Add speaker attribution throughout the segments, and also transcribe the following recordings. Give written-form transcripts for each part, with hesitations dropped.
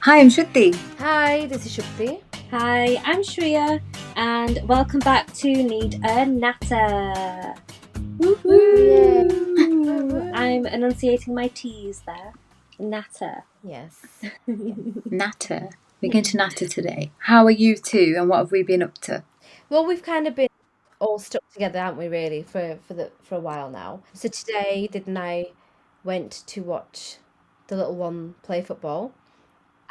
Speaker 1: Hi, I'm Shruti.
Speaker 2: Hi, this is Shukti.
Speaker 3: Hi, I'm Shreeya, and welcome back to Need a Natter. Woohoo! I'm enunciating my T's there. Natter.
Speaker 2: Yes.
Speaker 1: Natter. We're going to Natter today. How are you two, and what have we been up to?
Speaker 2: Well, we've kind of been all stuck together, haven't we? Really, for a while now. So today, Did and I went to watch the little one play football,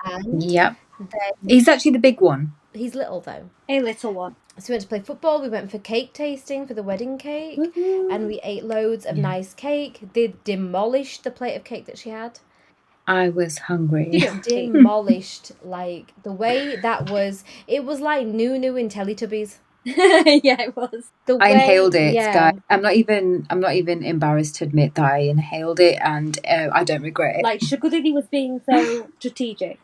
Speaker 2: and
Speaker 1: Yep.
Speaker 2: then
Speaker 1: He's actually the big one.
Speaker 2: he's little though.
Speaker 3: A little one.
Speaker 2: So we went to play football. We went for cake tasting for the wedding cake,
Speaker 3: Woohoo!
Speaker 2: and we ate loads of
Speaker 1: Yeah.
Speaker 2: nice cake. They demolished the plate of cake that she had.
Speaker 1: I was hungry.
Speaker 2: Demolished, like the way that was. It was like new in Teletubbies.
Speaker 3: Yeah, it was.
Speaker 2: The
Speaker 1: I
Speaker 2: way,
Speaker 1: inhaled it,
Speaker 2: yeah.
Speaker 1: guys. I'm not even embarrassed to admit that I inhaled it, and I don't regret it.
Speaker 3: Like, Shukti was being so strategic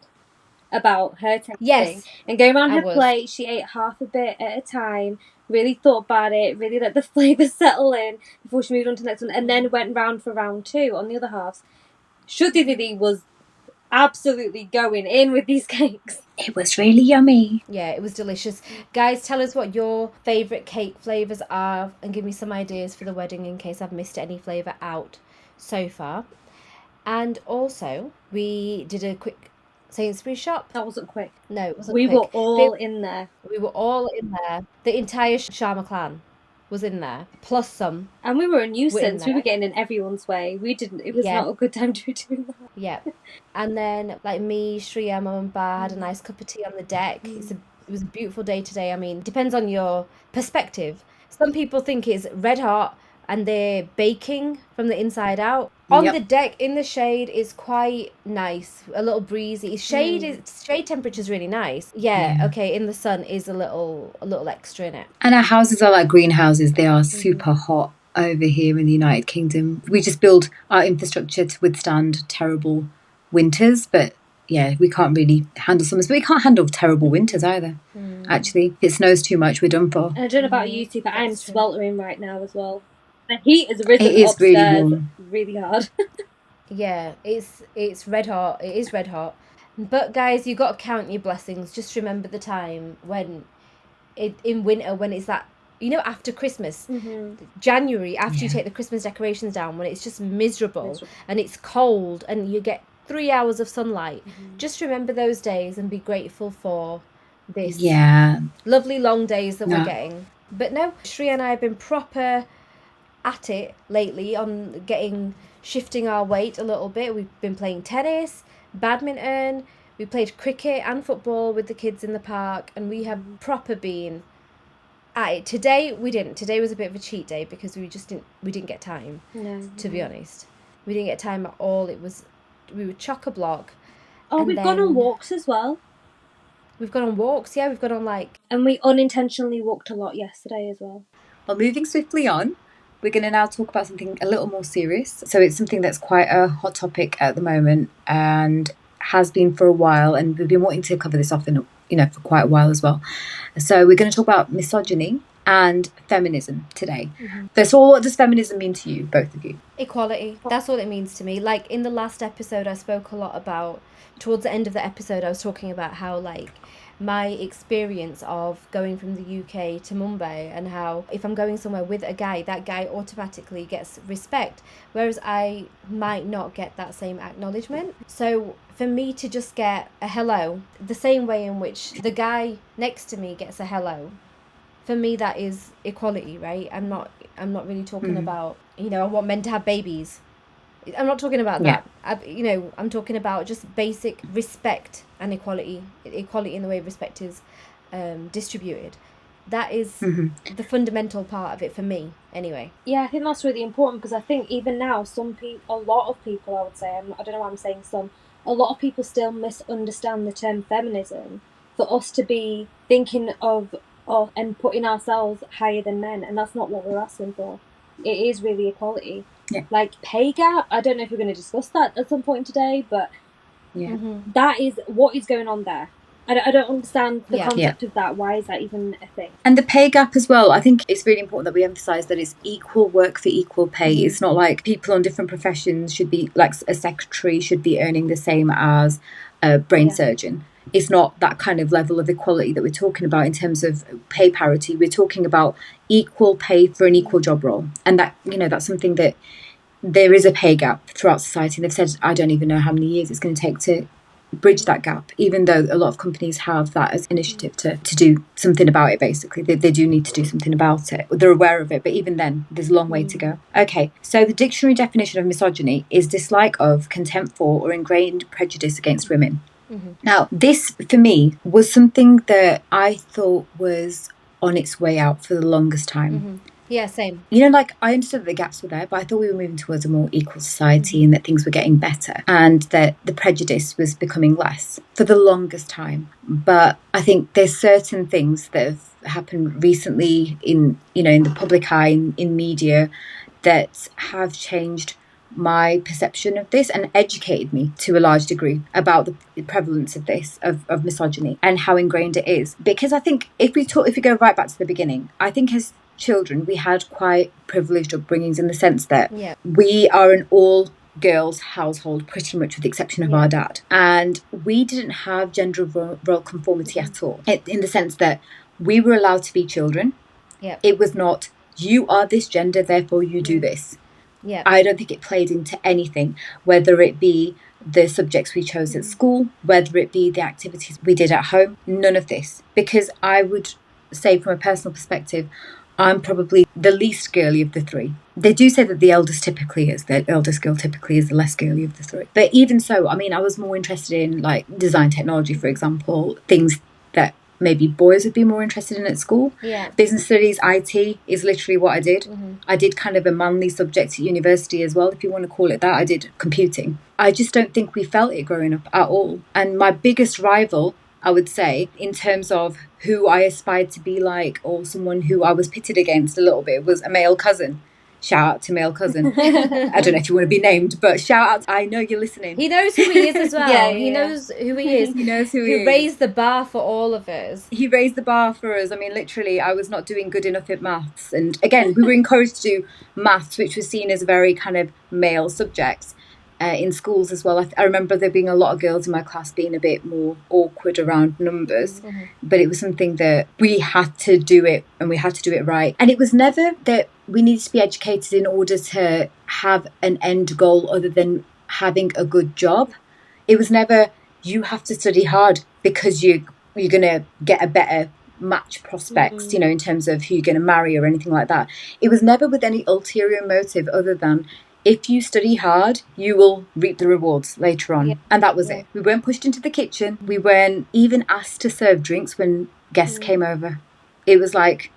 Speaker 3: about her tasting.
Speaker 2: Yes,
Speaker 3: And going around
Speaker 2: I
Speaker 3: her
Speaker 2: was.
Speaker 3: plate, she ate half a bit at a time, really thought about it, really let the flavour settle in before she moved on to the next one, and then went round for round two on the other halves. Shruti Didi was absolutely going in with these cakes.
Speaker 1: It was really yummy.
Speaker 2: Yeah, it was delicious. Guys, tell us what your favourite cake flavours are and give me some ideas for the wedding in case I've missed any flavour out so far. And also, we did a quick Sainsbury's shop.
Speaker 3: That wasn't quick.
Speaker 2: No, it wasn't
Speaker 3: We
Speaker 2: quick.
Speaker 3: were all in there.
Speaker 2: We were all in there. The entire Sharma clan was in there, plus some.
Speaker 3: And we were a nuisance. We
Speaker 2: there.
Speaker 3: were getting in everyone's way. It was
Speaker 2: Yeah.
Speaker 3: not a good time to be doing that.
Speaker 2: Yeah. And then, like me, Shreeya, Mum and Ba had a nice cup of tea on the deck. It was a beautiful day today. I mean, depends on your perspective. Some people think it's red hot and they're baking from the inside out. On
Speaker 1: Yep.
Speaker 2: the deck, in the shade, is quite nice. A little breezy. Shade temperature is really nice. Yeah, okay, in the sun is a little extra in it.
Speaker 1: And our houses are like greenhouses. They are super hot over here in the United Kingdom. We just build our infrastructure to withstand terrible winters, but yeah, we can't really handle summers, but we can't handle terrible winters either. Actually, if it snows too much, we're done for.
Speaker 3: And I don't know about you two, but I'm sweltering right now as well. The heat has risen
Speaker 1: It is really
Speaker 3: upstairs
Speaker 1: warm.
Speaker 3: really hard.
Speaker 2: Yeah, it's red hot. It is red hot. But guys, you got to count your blessings. Just remember the time when in winter, when it's that, after Christmas, January, after you take the Christmas decorations down, when it's just miserable and it's cold and you get 3 hours of sunlight. Just remember those days and be grateful for this.
Speaker 1: Yeah.
Speaker 2: Lovely long days that we're getting. But no, Shreeya and I have been proper at it lately on shifting our weight a little bit. We've been playing tennis, badminton, we played cricket and football with the kids in the park, and we have proper been at it. Today we didn't. Today was a bit of a cheat day because we didn't get time.
Speaker 3: No.
Speaker 2: To be honest. We didn't get time at all. We were chock-a-block.
Speaker 3: Oh, we've gone on walks as well.
Speaker 2: We've gone on walks, yeah, we've gone on
Speaker 3: And we unintentionally walked a lot yesterday as well.
Speaker 1: Well, moving swiftly on, we're going to now talk about something a little more serious. So it's something that's quite a hot topic at the moment and has been for a while, and we've been wanting to cover this off for quite a while as well. So we're going to talk about misogyny and feminism today. First of all, what does feminism mean to you, both of you?
Speaker 2: Equality. That's all it means to me. Like in the last episode, I spoke a lot about, towards the end of the episode, I was talking about how my experience of going from the UK to Mumbai, and how if I'm going somewhere with a guy, that guy automatically gets respect, whereas I might not get that same acknowledgement. So for me to just get a hello, the same way in which the guy next to me gets a hello, for me that is equality, right? I'm not really talking about, I want men to have babies. I'm not talking about that. I'm talking about just basic respect and equality in the way respect is distributed. That is the fundamental part of it for me, anyway.
Speaker 3: Yeah, I think that's really important, because I think even now, a lot of people, I would say, I don't know why I'm saying some, a lot of people still misunderstand the term feminism for us to be thinking of and putting ourselves higher than men, and that's not what we're asking for. It is really equality.
Speaker 1: Yeah.
Speaker 3: Like pay gap, I don't know if we're going to discuss that at some point today, but that is what is going on there. I don't understand the concept of that. Why is that even a thing?
Speaker 1: And the pay gap as well. I think it's really important that we emphasise that it's equal work for equal pay. It's not like people on different professions should be, like a secretary should be earning the same as a brain surgeon. It's not that kind of level of equality that we're talking about in terms of pay parity. We're talking about equal pay for an equal job role. And that, that's something that there is a pay gap throughout society. And they've said, I don't even know how many years it's going to take to bridge that gap, even though a lot of companies have that as initiative to do something about it. Basically, they do need to do something about it. They're aware of it, but even then there's a long way to go. Okay, so the dictionary definition of misogyny is dislike of, contempt for, or ingrained prejudice against women. Now, this for me was something that I thought was on its way out for the longest time.
Speaker 2: Yeah, same.
Speaker 1: Like, I understood that the gaps were there, but I thought we were moving towards a more equal society and that things were getting better and that the prejudice was becoming less for the longest time. But I think there's certain things that have happened recently in the public eye, in media, that have changed my perception of this and educated me to a large degree about the prevalence of this, of misogyny, and how ingrained it is. Because I think if we go right back to the beginning, I think as children we had quite privileged upbringings in the sense that we are an all girls household, pretty much with the exception of our dad, and we didn't have gender role conformity at all, in the sense that we were allowed to be children. It was not, you are this gender, therefore you do this. I don't think it played into anything, whether it be the subjects we chose at school, whether it be the activities we did at home, none of this. Because I would say, from a personal perspective, I'm probably the least girly of the three. They do say that the eldest girl typically is the less girly of the three. But even so, I mean, I was more interested in like design technology, for example, things that maybe boys would be more interested in at school. Business studies, IT is literally what I did. I did kind of a manly subject at university as well, if you want to call it that. I did computing. I just don't think we felt it growing up at all. And my biggest rival, I would say, in terms of who I aspired to be like, or someone who I was pitted against a little bit, was a male cousin. Shout out to male cousin. I don't know if you want to be named, but shout out. I know you're listening.
Speaker 2: He knows who he is as well. He knows who he is.
Speaker 1: He knows who he is.
Speaker 2: He raised the bar for all of us.
Speaker 1: He raised the bar for us. I mean, literally, I was not doing good enough at maths. And again, we were encouraged to do maths, which was seen as a very kind of male subject. In schools as well. I remember there being a lot of girls in my class being a bit more awkward around numbers, but it was something that we had to do it, and we had to do it right. And it was never that we needed to be educated in order to have an end goal other than having a good job. It was never, you have to study hard because you're going to get a better match prospects, in terms of who you're going to marry or anything like that. It was never with any ulterior motive other than, if you study hard, you will reap the rewards later on. And that was it. We weren't pushed into the kitchen. We weren't even asked to serve drinks when guests came over. It was like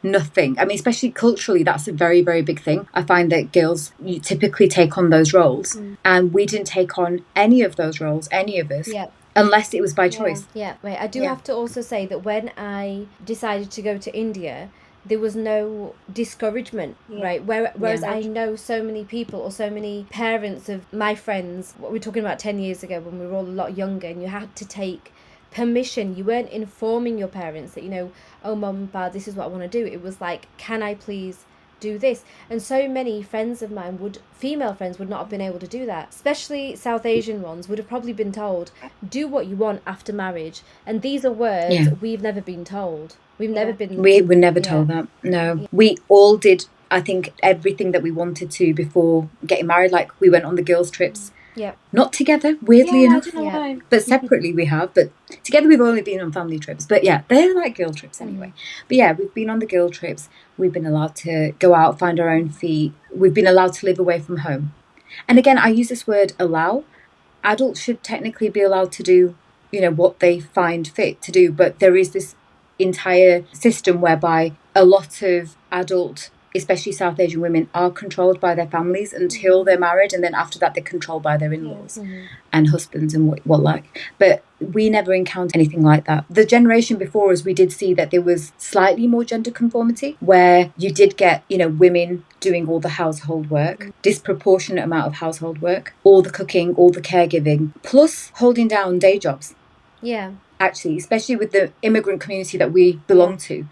Speaker 1: nothing. I mean, especially culturally, that's a very, very big thing. I find that girls typically take on those roles. And we didn't take on any of those roles, any of us. Unless it was by choice.
Speaker 2: Wait, I do have to also say that when I decided to go to India, there was no discouragement, right? Whereas I know so many people, or so many parents of my friends, what we're talking about 10 years ago when we were all a lot younger, and you had to take permission. You weren't informing your parents that, oh, mum, dad, this is what I want to do. It was like, can I please do this? And so many friends of mine female friends would not have been able to do that, especially South Asian ones would have probably been told, do what you want after marriage. And these are words we've never been told. We were
Speaker 1: never told that. No. We all did, I think, everything that we wanted to before getting married. Like, we went on the girls' trips. Not together, weirdly enough. But separately we have. But together we've only been on family trips. But yeah, they're like girl trips anyway. But yeah, we've been on the girl trips. We've been allowed to go out, find our own feet. We've been allowed to live away from home. And again, I use this word allow. Adults should technically be allowed to do, what they find fit to do. But there is this entire system whereby a lot of adult, especially South Asian women, are controlled by their families until they're married, and then after that they're controlled by their in-laws and husbands and what like. But we never encountered anything like that. The generation before us, we did see that there was slightly more gender conformity, where you did get, women doing all the household work, disproportionate amount of household work, all the cooking, all the caregiving, plus holding down day jobs. Actually, especially with the immigrant community that we belong to,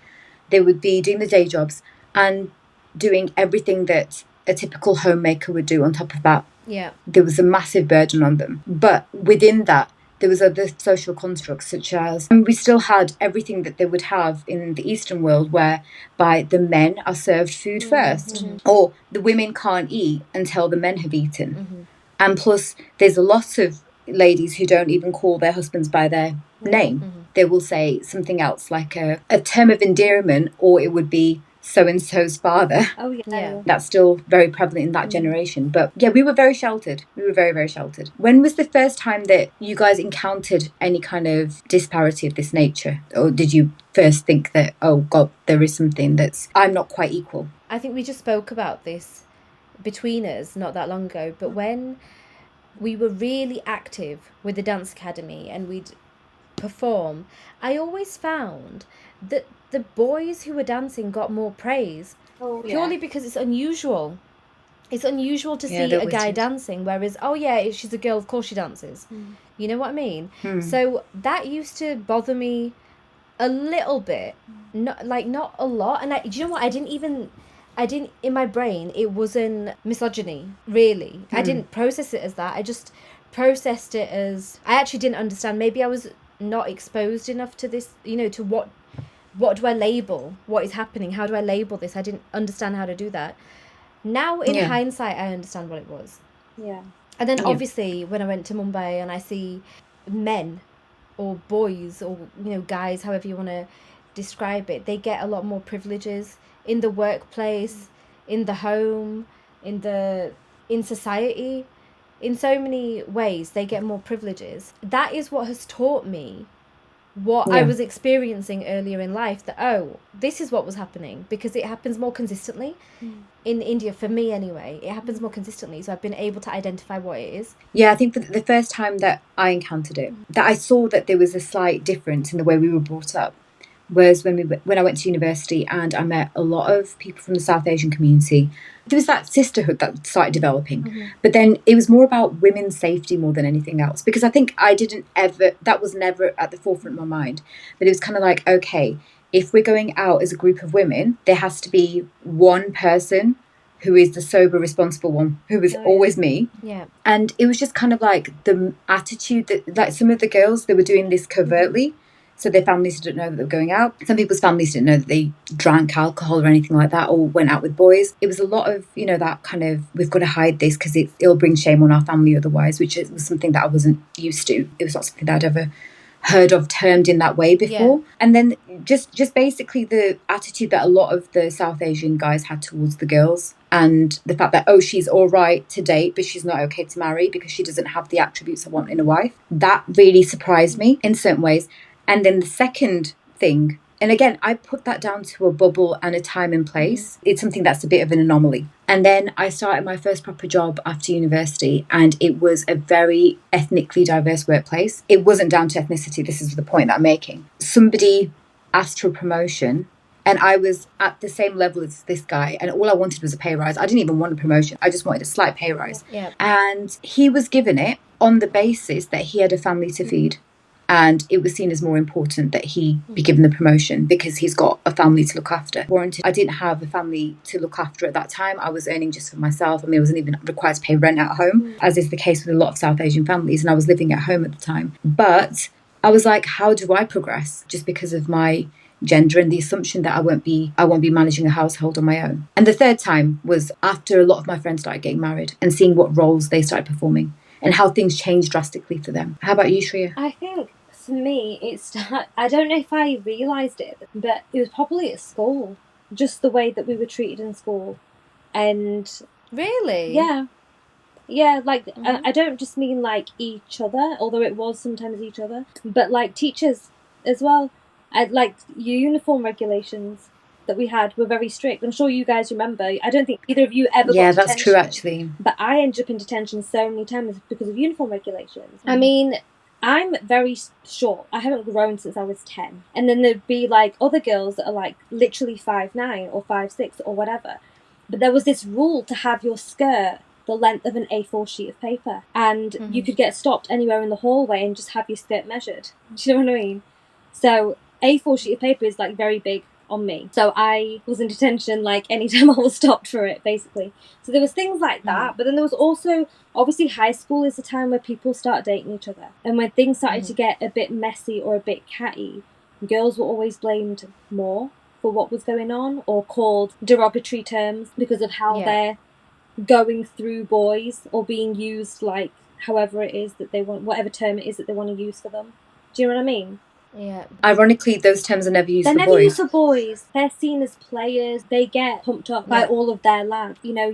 Speaker 1: they would be doing the day jobs and doing everything that a typical homemaker would do on top of that. There was a massive burden on them. But within that, there was other social constructs such as, and we still had everything that they would have in the Eastern world, whereby the men are served food first, or the women can't eat until the men have eaten. And plus, there's a lot of ladies who don't even call their husbands by their name. They will say something else, like a term of endearment, or it would be so-and-so's father.
Speaker 3: Oh, yeah.
Speaker 1: That's still very prevalent in that generation. But yeah, we were very sheltered. We were very, very sheltered. When was the first time that you guys encountered any kind of disparity of this nature? Or did you first think that, oh God, there is something that's, I'm not quite equal?
Speaker 2: I think we just spoke about this between us not that long ago, but when we were really active with the dance academy and we'd perform, I always found that the boys who were dancing got more praise, purely because it's unusual. It's unusual to see a guy dancing, whereas, oh yeah, she's a girl, of course she dances. You know what I mean? So that used to bother me a little bit, not a lot. And do you know what? I didn't, in my brain, it wasn't misogyny, really. I didn't process it as that. I just processed it as, I actually didn't understand. Maybe I was not exposed enough to this, to what do I label what is happening? How do I label this? I didn't understand how to do that. Now, in hindsight, I understand what it was.
Speaker 3: Yeah.
Speaker 2: And then, obviously, when I went to Mumbai and I see men or boys or, guys, however you want to describe it, they get a lot more privileges in the workplace, in the home, in society. In so many ways, they get more privileges. That is what has taught me what I was experiencing earlier in life, that, oh, this is what was happening, because it happens more consistently. In India, for me anyway, it happens more consistently, so I've been able to identify what it is.
Speaker 1: Yeah, I think for the first time that I encountered it, that I saw that there was a slight difference in the way we were brought up, was when I went to university and I met a lot of people from the South Asian community. There was that sisterhood that started developing, but then it was more about women's safety more than anything else, because I think that was never at the forefront of my mind. But it was kind of like, okay, if we're going out as a group of women, there has to be one person who is the sober, responsible one, who was always me.
Speaker 2: Yeah.
Speaker 1: And it was just kind of like the attitude that, like, some of the girls, they were doing this covertly. So their families didn't know that they were going out. Some people's families didn't know that they drank alcohol or anything like that, or went out with boys. It was a lot of, that kind of, we've got to hide this because it'll bring shame on our family otherwise, which was something that I wasn't used to. It was not something that I'd ever heard of termed in that way before. And then just basically the attitude that a lot of the South Asian guys had towards the girls, and the fact that, oh, she's all right to date, but she's not okay to marry because she doesn't have the attributes I want in a wife. That really surprised me in certain ways. And then the second thing, and again, I put that down to a bubble and a time and place. It's something that's a bit of an anomaly. And then I started my first proper job after university, and it was a very ethnically diverse workplace. It wasn't down to ethnicity. This is the point that I'm making. Somebody asked for a promotion, and I was at the same level as this guy, and all I wanted was a pay rise. I didn't even want a promotion. I just wanted a slight pay rise.
Speaker 2: Yeah.
Speaker 1: And he was given it on the basis that he had a family to feed. And it was seen as more important that he be given the promotion because he's got a family to look after. I didn't have a family to look after at that time. I was earning just for myself, and I wasn't even required to pay rent at home, as is the case with a lot of South Asian families, and I was living at home at the time. But I was like, how do I progress? Just because of my gender and the assumption that I won't be managing a household on my own. And the third time was after a lot of my friends started getting married and seeing what roles they started performing and how things changed drastically for them. How about you, Shreeya?
Speaker 3: I think for me, I don't know if I realised it, but it was probably at school, just the way that we were treated in school. And
Speaker 2: really?
Speaker 3: Yeah, like, I don't just mean like each other, although it was sometimes each other, but like teachers as well. Like uniform regulations that we had were very strict. I'm sure you guys remember. I don't think either of you ever got detention.
Speaker 1: Yeah, that's true, actually.
Speaker 3: But I ended up in detention so many times because of uniform regulations. I mean, I'm very short. I haven't grown since I was 10. And then there'd be like other girls that are like literally 5'9" or 5'6" or whatever. But there was this rule to have your skirt the length of an A4 sheet of paper. And you could get stopped anywhere in the hallway and just have your skirt measured. Do you know what I mean? So A4 sheet of paper is like very big on me. So I was in detention like anytime I was stopped for it, basically. So there was things like that, but then there was also, obviously, high school is the time where people start dating each other. And when things started to get a bit messy or a bit catty, girls were always blamed more for what was going on, or called derogatory terms because of how they're going through boys, or being used like however it is that they want, whatever term it is that they want to use for them. Do you know what I mean?
Speaker 2: Yeah.
Speaker 1: Ironically, those terms are never used
Speaker 3: They're
Speaker 1: for
Speaker 3: never
Speaker 1: boys.
Speaker 3: used for boys. They're seen as players. They get pumped up by all of their lads. You know,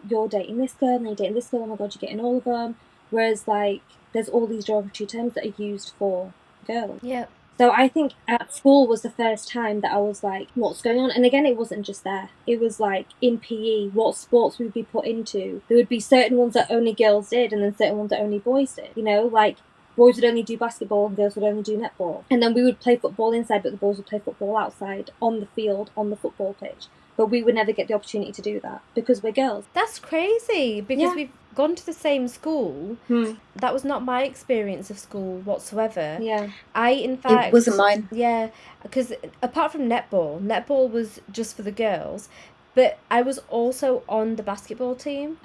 Speaker 3: you're dating this girl and you're dating this girl. Oh my god, you're getting all of them. Whereas, like, there's all these derogatory terms that are used for girls.
Speaker 2: Yeah.
Speaker 3: So I think at school was the first time that I was like, what's going on? And again, it wasn't just there. It was like in PE, what sports we would be put into. There would be certain ones that only girls did, and then certain ones that only boys did. You know, like boys would only do basketball and girls would only do netball. And then we would play football inside, but the boys would play football outside on the field, on the football pitch. But we would never get the opportunity to do that because we're girls.
Speaker 2: That's crazy, because we've gone to the same school. That was not my experience of school whatsoever.
Speaker 3: Yeah.
Speaker 2: I, in fact...
Speaker 1: It wasn't mine.
Speaker 2: Yeah, because apart from netball was just for the girls, but I was also on the basketball team.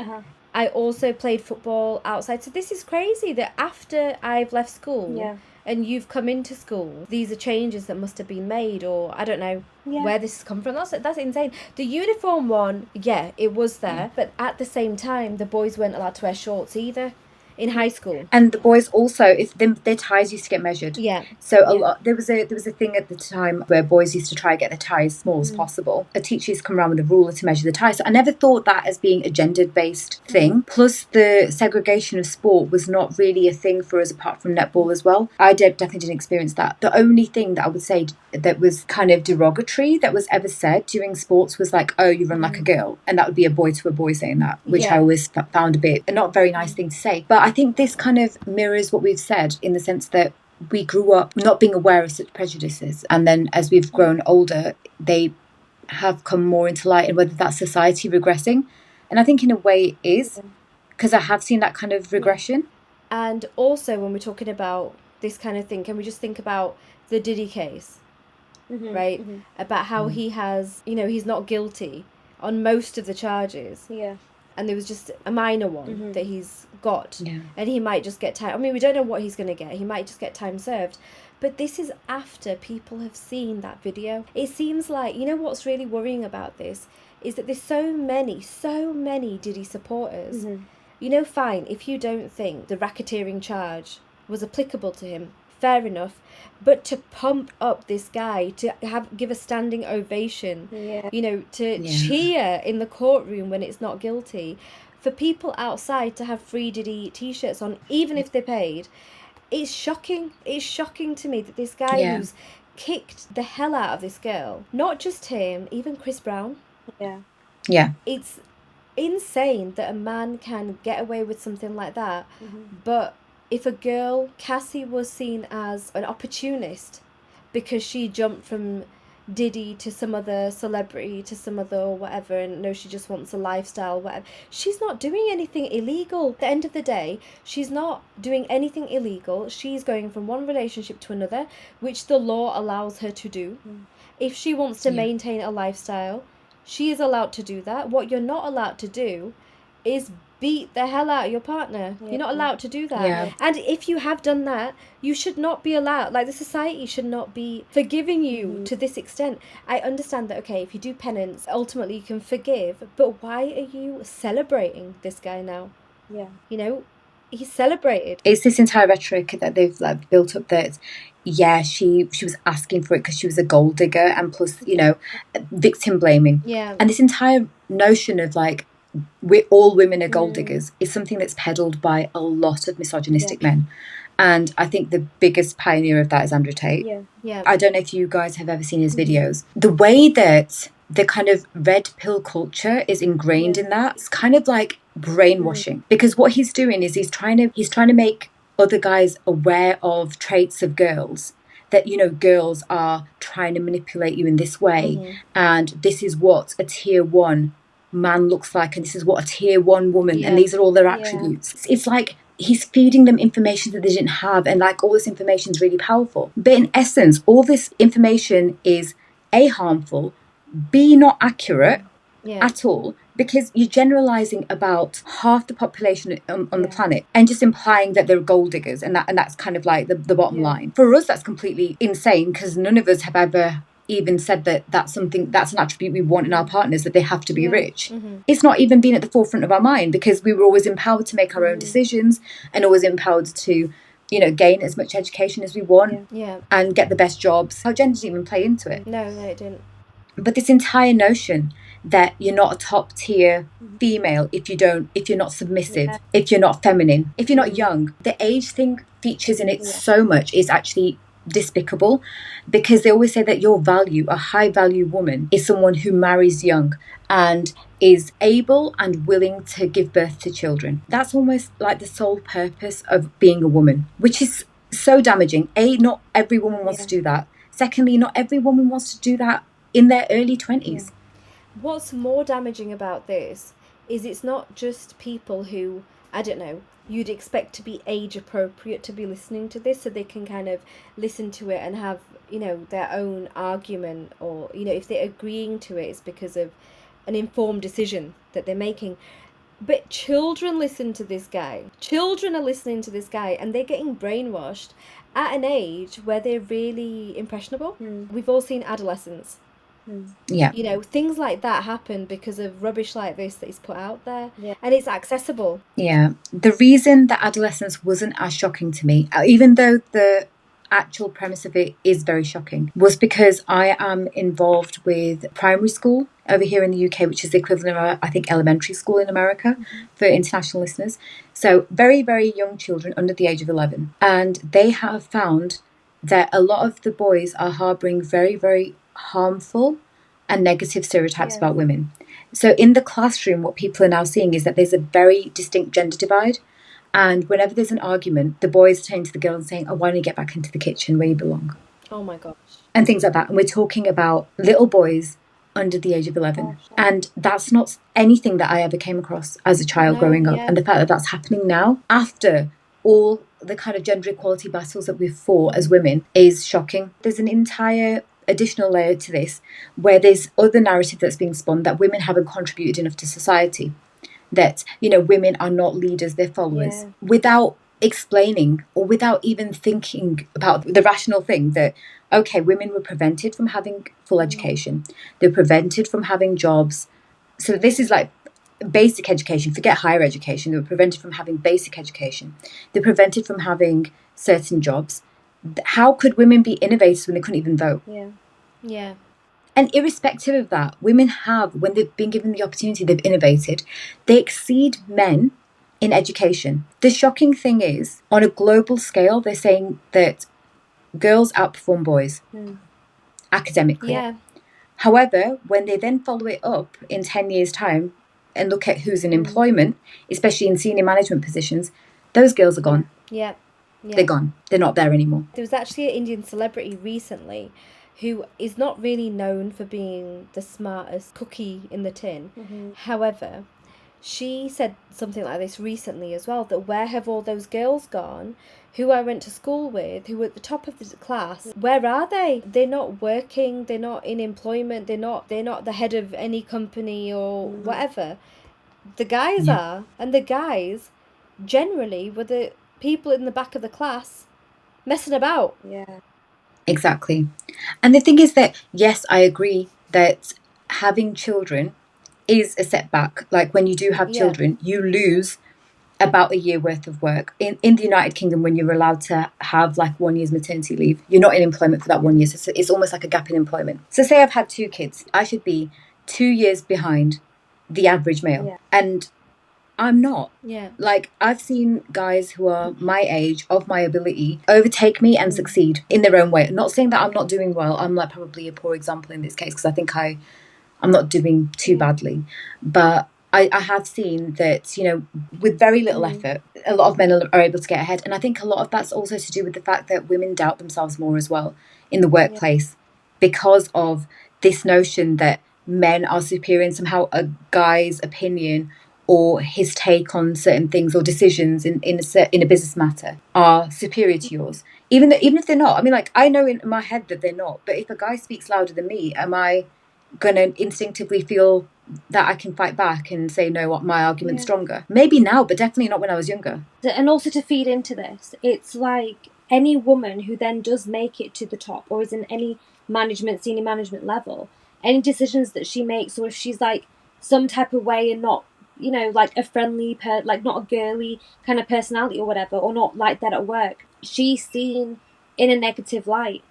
Speaker 2: I also played football outside. So this is crazy that after I've left school and you've come into school, these are changes that must have been made, or I don't know where this has come from. That's insane. The uniform one, it was there, but at the same time, the boys weren't allowed to wear shorts either in high school.
Speaker 1: And the boys also, if their ties used to get measured.
Speaker 2: Yeah.
Speaker 1: So a lot, there was a thing at the time where boys used to try to get their ties as small as possible. A teacher used to come around with a ruler to measure the ties. So I never thought that as being a gender-based thing. Plus, the segregation of sport was not really a thing for us apart from netball as well. I definitely didn't experience that. The only thing that I would say that was kind of derogatory that was ever said during sports was like, oh, you run like a girl. And that would be a boy to a boy saying that, which I always found a not very nice thing to say. But I think this kind of mirrors what we've said in the sense that we grew up not being aware of such prejudices. And then as we've grown older, they have come more into light, and whether that's society regressing. And I think in a way it is, because I have seen that kind of regression.
Speaker 2: And also when we're talking about this kind of thing, can we just think about the Diddy case, right? About how he has, he's not guilty on most of the charges.
Speaker 3: Yeah.
Speaker 2: And there was just a minor one that he's got. Yeah. And he might just get time. I mean, we don't know what he's going to get. He might just get time served. But this is after people have seen that video. It seems like, what's really worrying about this is that there's so many Diddy supporters. Fine, if you don't think the racketeering charge was applicable to him, fair enough. But to pump up this guy, to give a standing ovation, to cheer in the courtroom when it's not guilty, for people outside to have free Diddy t-shirts on, even if they're paid, it's shocking. It's shocking to me that this guy who's kicked the hell out of this girl, not just him, even Chris Brown.
Speaker 1: Yeah.
Speaker 2: It's insane that a man can get away with something like that, but if a girl, Cassie was seen as an opportunist because she jumped from Diddy to some other celebrity to some other whatever, and no, she just wants a lifestyle, whatever. She's not doing anything illegal. At the end of the day, she's not doing anything illegal. She's going from one relationship to another, which the law allows her to do. If she wants to maintain a lifestyle, she is allowed to do that. What you're not allowed to do is beat the hell out of your partner. You're not allowed to do that. And if you have done that, you should not be allowed, like the society should not be forgiving you to this extent. I understand that, okay, if you do penance, ultimately you can forgive, but why are you celebrating this guy now? He's celebrated.
Speaker 1: It's this entire rhetoric that they've built up that she was asking for it because she was a gold digger, and plus victim blaming, and this entire notion of all women are gold diggers is something that's peddled by a lot of misogynistic men. And I think the biggest pioneer of that is Andrew Tate. I don't know if you guys have ever seen his videos. The way that the kind of red pill culture is ingrained in that, it's kind of like brainwashing. Because what he's doing is he's trying to make other guys aware of traits of girls, that girls are trying to manipulate you in this way, and this is what a tier 1 man looks like, and this is what a tier 1 woman, and these are all their attributes. It's like he's feeding them information that they didn't have, and all this information is really powerful, but in essence all this information is A, harmful, B, not accurate
Speaker 2: Yeah.
Speaker 1: at all, because you're generalizing about half the population on the
Speaker 3: Yeah.
Speaker 1: planet and just implying that they're gold diggers, and that's kind of like the bottom
Speaker 3: Yeah.
Speaker 1: line. For us, that's completely insane, because none of us have ever even said that that's an attribute we want in our partners, that they have to be
Speaker 3: Yeah.
Speaker 1: rich. It's not even been at the forefront of our mind, because we were always empowered to make our own decisions, and always empowered to, gain as much education as we want
Speaker 2: Yeah.
Speaker 1: and get the best jobs. How gender didn't even play into it.
Speaker 2: No, it didn't.
Speaker 1: But this entire notion that you're not a top tier female if you're not submissive,
Speaker 3: Yeah.
Speaker 1: if you're not feminine, if you're not young, the age thing features in it so much, is actually despicable, because they always say that your value, a high value woman, is someone who marries young and is able and willing to give birth to children. That's almost like the sole purpose of being a woman, which is so damaging. A, not every woman wants to do that. Secondly, not every woman wants to do that in their early 20s.
Speaker 2: What's more damaging about this is it's not just people who, I don't know, you'd expect to be age appropriate to be listening to this, so they can kind of listen to it and have, their own argument, or, if they're agreeing to it, it's because of an informed decision that they're making. But children listen to this guy. Children are listening to this guy, and they're getting brainwashed at an age where they're really impressionable. We've all seen adolescents.
Speaker 1: Yeah.
Speaker 2: Things like that happen because of rubbish like this that is put out there.
Speaker 3: Yeah.
Speaker 2: And it's accessible.
Speaker 1: Yeah. The reason that adolescence wasn't as shocking to me, even though the actual premise of it is very shocking, was because I am involved with primary school over here in the UK, which is the equivalent of, I think, elementary school in America for international listeners. So very, very young children under the age of 11. And they have found that a lot of the boys are harboring very, very harmful and negative stereotypes about women. So in the classroom, what people are now seeing is that there's a very distinct gender divide. And whenever there's an argument, the boys turn to the girl and saying, "Oh, why don't you get back into the kitchen where you belong?"
Speaker 2: Oh my gosh.
Speaker 1: And things like that. And we're talking about little boys under the age of 11. And that's not anything that I ever came across as a child growing up. And the fact that that's happening now, after all the kind of gender equality battles that we've fought as women, is shocking. There's an entire additional layer to this, where there's other narrative that's being spun, that women haven't contributed enough to society, that women are not leaders, they're followers, without explaining or without even thinking about the rational thing that, okay, women were prevented from having full education, they're prevented from having jobs. So this is like basic education, forget higher education. They were prevented from having basic education, they're prevented from having certain jobs. How could women be innovators when they couldn't even vote?
Speaker 2: Yeah.
Speaker 1: And irrespective of that, women have, when they've been given the opportunity, they've innovated. They exceed men in education. The shocking thing is, on a global scale, they're saying that girls outperform boys academically.
Speaker 2: Yeah.
Speaker 1: However, when they then follow it up in 10 years' time and look at who's in employment, especially in senior management positions, those girls are gone.
Speaker 2: Yeah.
Speaker 1: They're gone. They're not there anymore.
Speaker 2: There was actually an Indian celebrity recently who is not really known for being the smartest cookie in the tin. However, she said something like this recently as well, that where have all those girls gone who I went to school with, who were at the top of the class? Where are they? They're not working, they're not in employment, they're not the head of any company or whatever. The guys are, and the guys generally were the people in the back of the class messing about.
Speaker 1: Exactly. And the thing is that, yes, I agree that having children is a setback. Like when you do have children, you lose about a year worth of work. In the United Kingdom, when you're allowed to have like 1 year's maternity leave, you're not in employment for that 1 year. So it's almost like a gap in employment. So say I've had 2 kids, I should be 2 years behind the average male. And I'm not. Like, I've seen guys who are my age, of my ability, overtake me and succeed in their own way. Not saying that I'm not doing well. I'm like probably a poor example in this case, because I think I'm not doing too badly. But I have seen that, with very little effort, a lot of men are able to get ahead. And I think a lot of that's also to do with the fact that women doubt themselves more as well in the workplace, because of this notion that men are superior and somehow a guy's opinion or his take on certain things or decisions in a business matter are superior to yours. Even if they're not. I mean, like, I know in my head that they're not, but if a guy speaks louder than me, am I going to instinctively feel that I can fight back and say, no, what, my argument's stronger? Maybe now, but definitely not when I was younger.
Speaker 3: And also, to feed into this, it's like any woman who then does make it to the top or is in any senior management level, any decisions that she makes, or if she's like some type of way and not, like a friendly, like not a girly kind of personality or whatever, or not like that at work, she's seen in a negative light.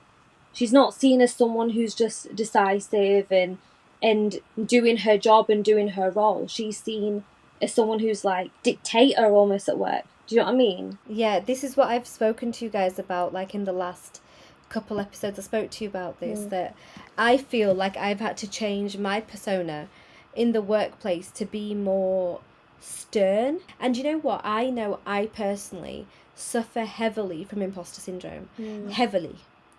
Speaker 3: She's not seen as someone who's just decisive and doing her job and doing her role. She's seen as someone who's like dictator almost at work. Do you know what I mean?
Speaker 2: Yeah, this is what I've spoken to you guys about, like in the last couple episodes I spoke to you about this, that I feel like I've had to change my persona in the workplace to be more stern. And you know what? I know I personally suffer heavily from imposter syndrome. Heavily.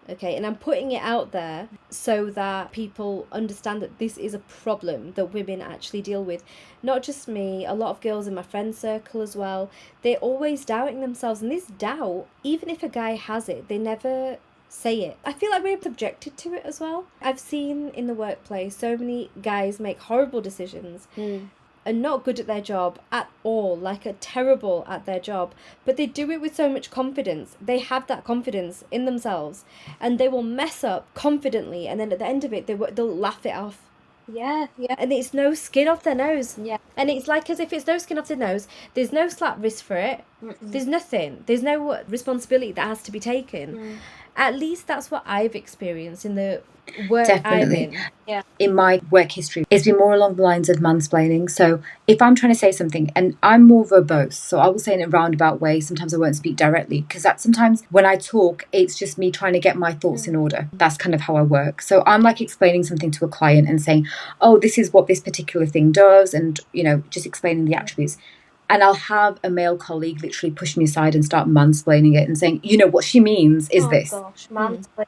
Speaker 2: Okay, and I'm putting it out there so that people understand that this is a problem that women actually deal with. Not just me, a lot of girls in my friend circle as well. They're always doubting themselves, and this doubt, even if a guy has it, they never say it. I feel like we're subjected to it as well. I've seen in the workplace so many guys make horrible decisions are not good at their job at all, like are terrible at their job, but they do it with so much confidence. They have that confidence in themselves, and they will mess up confidently, and then at the end of it, they'll laugh it off.
Speaker 3: Yeah.
Speaker 2: And it's no skin off their nose.
Speaker 3: Yeah.
Speaker 2: And it's like as if it's no skin off their nose, there's no slap wrist for it. There's nothing. There's no responsibility that has to be taken. At least that's what I've experienced in the work
Speaker 1: Definitely.
Speaker 2: I'm in.
Speaker 3: Yeah.
Speaker 1: In my work history, it's been more along the lines of mansplaining. So if I'm trying to say something, and I'm more verbose, so I will say in a roundabout way, sometimes I won't speak directly, because that sometimes when I talk, it's just me trying to get my thoughts in order. That's kind of how I work. So I'm like explaining something to a client and saying, oh, this is what this particular thing does, and, just explaining the attributes. And I'll have a male colleague literally push me aside and start mansplaining it and saying, what she means is this.
Speaker 3: Gosh, mansplaining.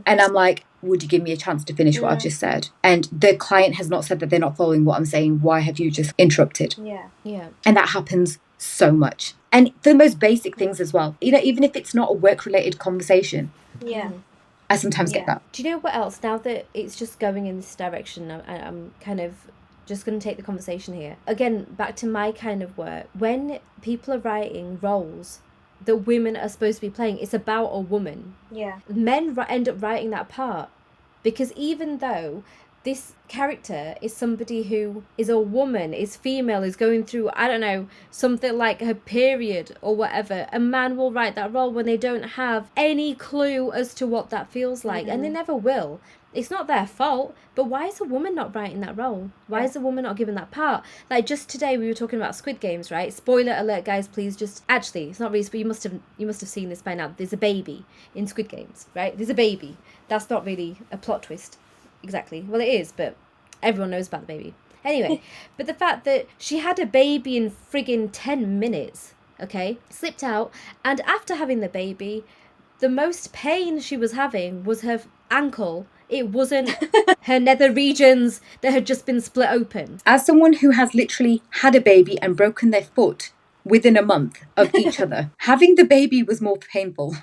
Speaker 1: And I'm like, would you give me a chance to finish what I've just said? And the client has not said that they're not following what I'm saying. Why have you just interrupted?
Speaker 3: Yeah.
Speaker 1: And that happens so much. And for the most basic things as well. Even if it's not a work-related conversation.
Speaker 3: Yeah.
Speaker 1: I sometimes get that.
Speaker 2: Do you know what else? Now that it's just going in this direction, I'm kind of just going to take the conversation here. Again, back to my kind of work. When people are writing roles that women are supposed to be playing, it's about a woman.
Speaker 3: Yeah.
Speaker 2: Men end up writing that part, because even though this character is somebody who is a woman, is female, is going through, I don't know, something like her period or whatever, a man will write that role when they don't have any clue as to what that feels like, and they never will. It's not their fault, but why is a woman not writing that role? Why is a woman not given that part? Like, just today we were talking about Squid Games, right? Spoiler alert, guys, please just... Actually, it's not really... But you must have seen this by now. There's a baby in Squid Games, right? There's a baby. That's not really a plot twist. Exactly. Well, it is, but everyone knows about the baby. Anyway, but the fact that she had a baby in friggin' 10 minutes, okay? Slipped out, and after having the baby, the most pain she was having was her ankle. It wasn't her nether regions that had just been split open.
Speaker 1: As someone who has literally had a baby and broken their foot within a month of each other, having the baby was more painful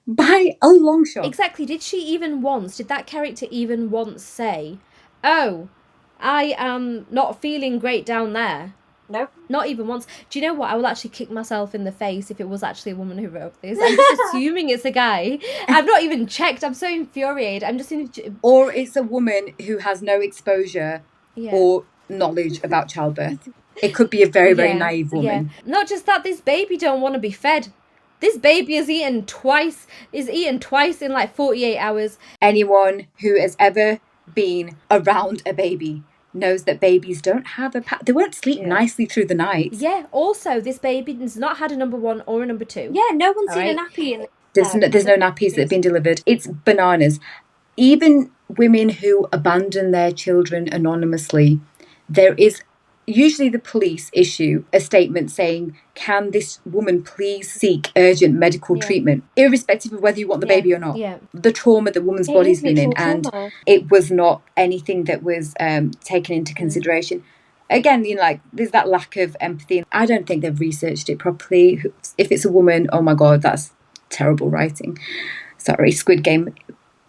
Speaker 1: by a long shot.
Speaker 2: Exactly. Did that character even once say, oh, I am not feeling great down there?
Speaker 3: No.
Speaker 2: Not even once. Do you know what? I will actually kick myself in the face if it was actually a woman who wrote this. I'm just assuming it's a guy. I've not even checked. I'm so infuriated. I'm just...
Speaker 1: Or it's a woman who has no exposure or knowledge about childbirth. It could be a very, very naive woman.
Speaker 2: Yeah. Not just that, this baby don't want to be fed. This baby is eaten twice in like 48 hours.
Speaker 1: Anyone who has ever been around a baby knows that babies don't have they won't sleep nicely through the night.
Speaker 2: Yeah, also, this baby has not had a number 1 or a number 2.
Speaker 3: Yeah, no one's seen a nappy in
Speaker 1: There's no nappies that have been delivered. It's bananas. Even women who abandon their children anonymously, there is usually the police issue a statement saying, can this woman please seek urgent medical treatment, irrespective of whether you want the baby or not. The trauma the woman's body's been in, and it was not anything that was taken into consideration. again, like there's that lack of empathy. I don't think they've researched it properly. If it's a woman, oh my god, that's terrible writing. Sorry, Squid Game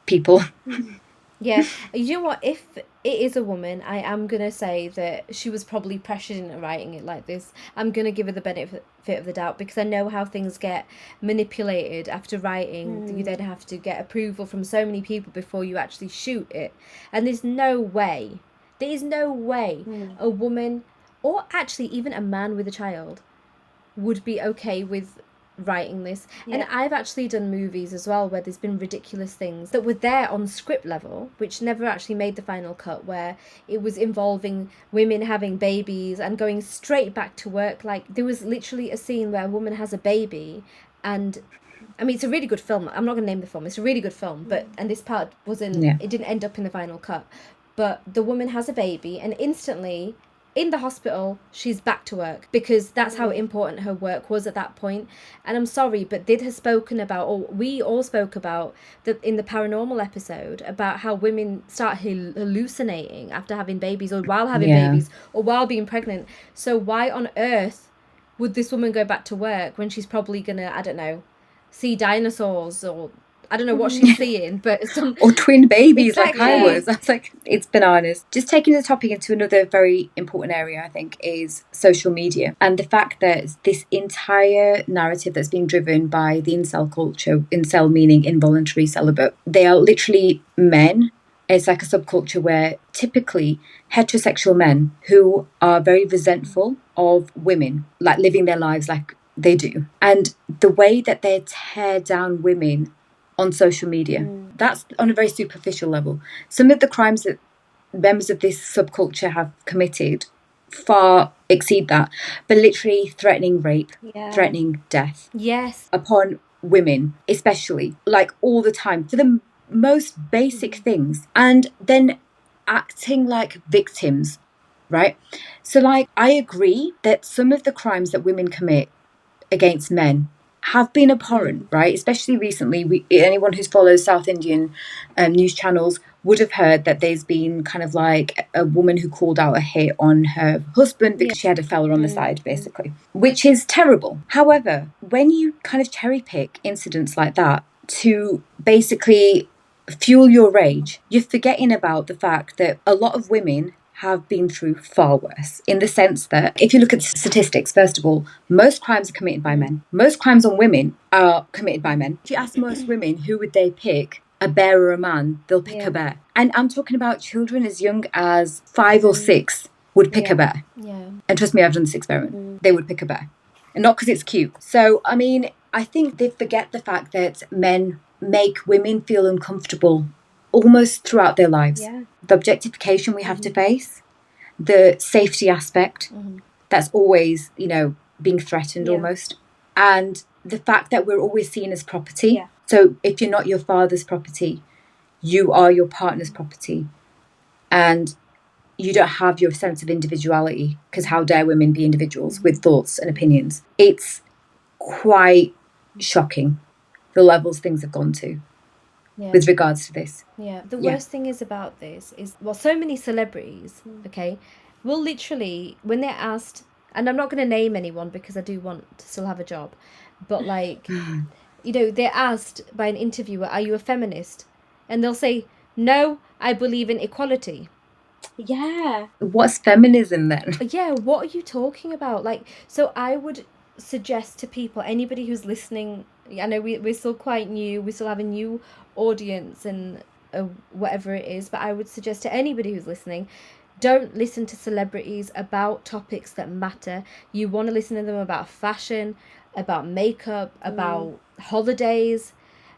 Speaker 1: people.
Speaker 2: Yeah, you know what? If it is a woman, I am gonna say that she was probably pressured into writing it like this. I'm gonna give her the benefit of the doubt because I know how things get manipulated after writing. You then have to get approval from so many people before you actually shoot it, and there is no way a woman, or actually even a man with a child, would be okay with writing this. And I've actually done movies as well where there's been ridiculous things that were there on script level which never actually made the final cut, where it was involving women having babies and going straight back to work. Like there was literally a scene where a woman has a baby, and I mean, it's a really good film. I'm not going to name the film. It's a really good film, but and this part wasn't.
Speaker 1: Yeah.
Speaker 2: It didn't end up in the final cut. But the woman has a baby, and instantly, in the hospital, she's back to work because that's how important her work was at that point. And I'm sorry, but Did has spoken about, or we all spoke about, in the paranormal episode about how women start hallucinating after having babies, or while having
Speaker 1: Yeah.
Speaker 2: babies, or while being pregnant. So why on earth would this woman go back to work when she's probably gonna, I don't know, see dinosaurs, or I don't know what she's seeing, but some
Speaker 1: Or twin babies like I
Speaker 2: exactly.
Speaker 1: was. I was like, it's bananas. Just taking the topic into another very important area, I think, is social media. And the fact that this entire narrative that's being driven by the incel culture, incel meaning involuntary celibate, they are literally men. It's like a subculture where typically heterosexual men who are very resentful of women, like living their lives like they do. And the way that they tear down women on social media, that's on a very superficial level. Some of the crimes that members of this subculture have committed far exceed that, but literally threatening rape, threatening death
Speaker 2: Yes.
Speaker 1: upon women, especially, like all the time, for the most basic things, and then acting like victims, right? So, like, I agree that some of the crimes that women commit against men have been abhorrent, right? Especially recently, anyone who follows South Indian news channels would have heard that there's been kind of like a woman who called out a hit on her husband because she had a fella on the side, basically, which is terrible. However, when you kind of cherry pick incidents like that to basically fuel your rage, you're forgetting about the fact that a lot of women have been through far worse, in the sense that if you look at statistics, first of all, most crimes are committed by men. Most crimes on women are committed by men. If you ask most women who would they pick, a bear or a man, they'll pick a bear. And I'm talking about children as young as 5 or 6 would pick a bear.
Speaker 2: Yeah.
Speaker 1: And trust me, I've done this experiment. They would pick a bear. And not because it's cute. So, I mean, I think they forget the fact that men make women feel uncomfortable almost throughout their lives. The objectification we have to face, the safety aspect that's always, being threatened almost, and the fact that we're always seen as property. So if you're not your father's property, you are your partner's property, and you don't have your sense of individuality, because how dare women be individuals with thoughts and opinions. It's quite shocking the levels things have gone to.
Speaker 2: Yeah.
Speaker 1: With regards to this.
Speaker 2: Yeah. The worst thing is about this is, well, so many celebrities, okay, will literally, when they're asked, and I'm not going to name anyone because I do want to still have a job, but like, they're asked by an interviewer, are you a feminist? And they'll say, no, I believe in equality.
Speaker 3: Yeah.
Speaker 1: What's feminism then?
Speaker 2: Yeah, what are you talking about? Like, so I would suggest to people, anybody who's listening, I know we're still quite new, we still have a new audience and whatever it is, but I would suggest to anybody who's listening, don't listen to celebrities about topics that matter. You want to listen to them about fashion, about makeup, about holidays,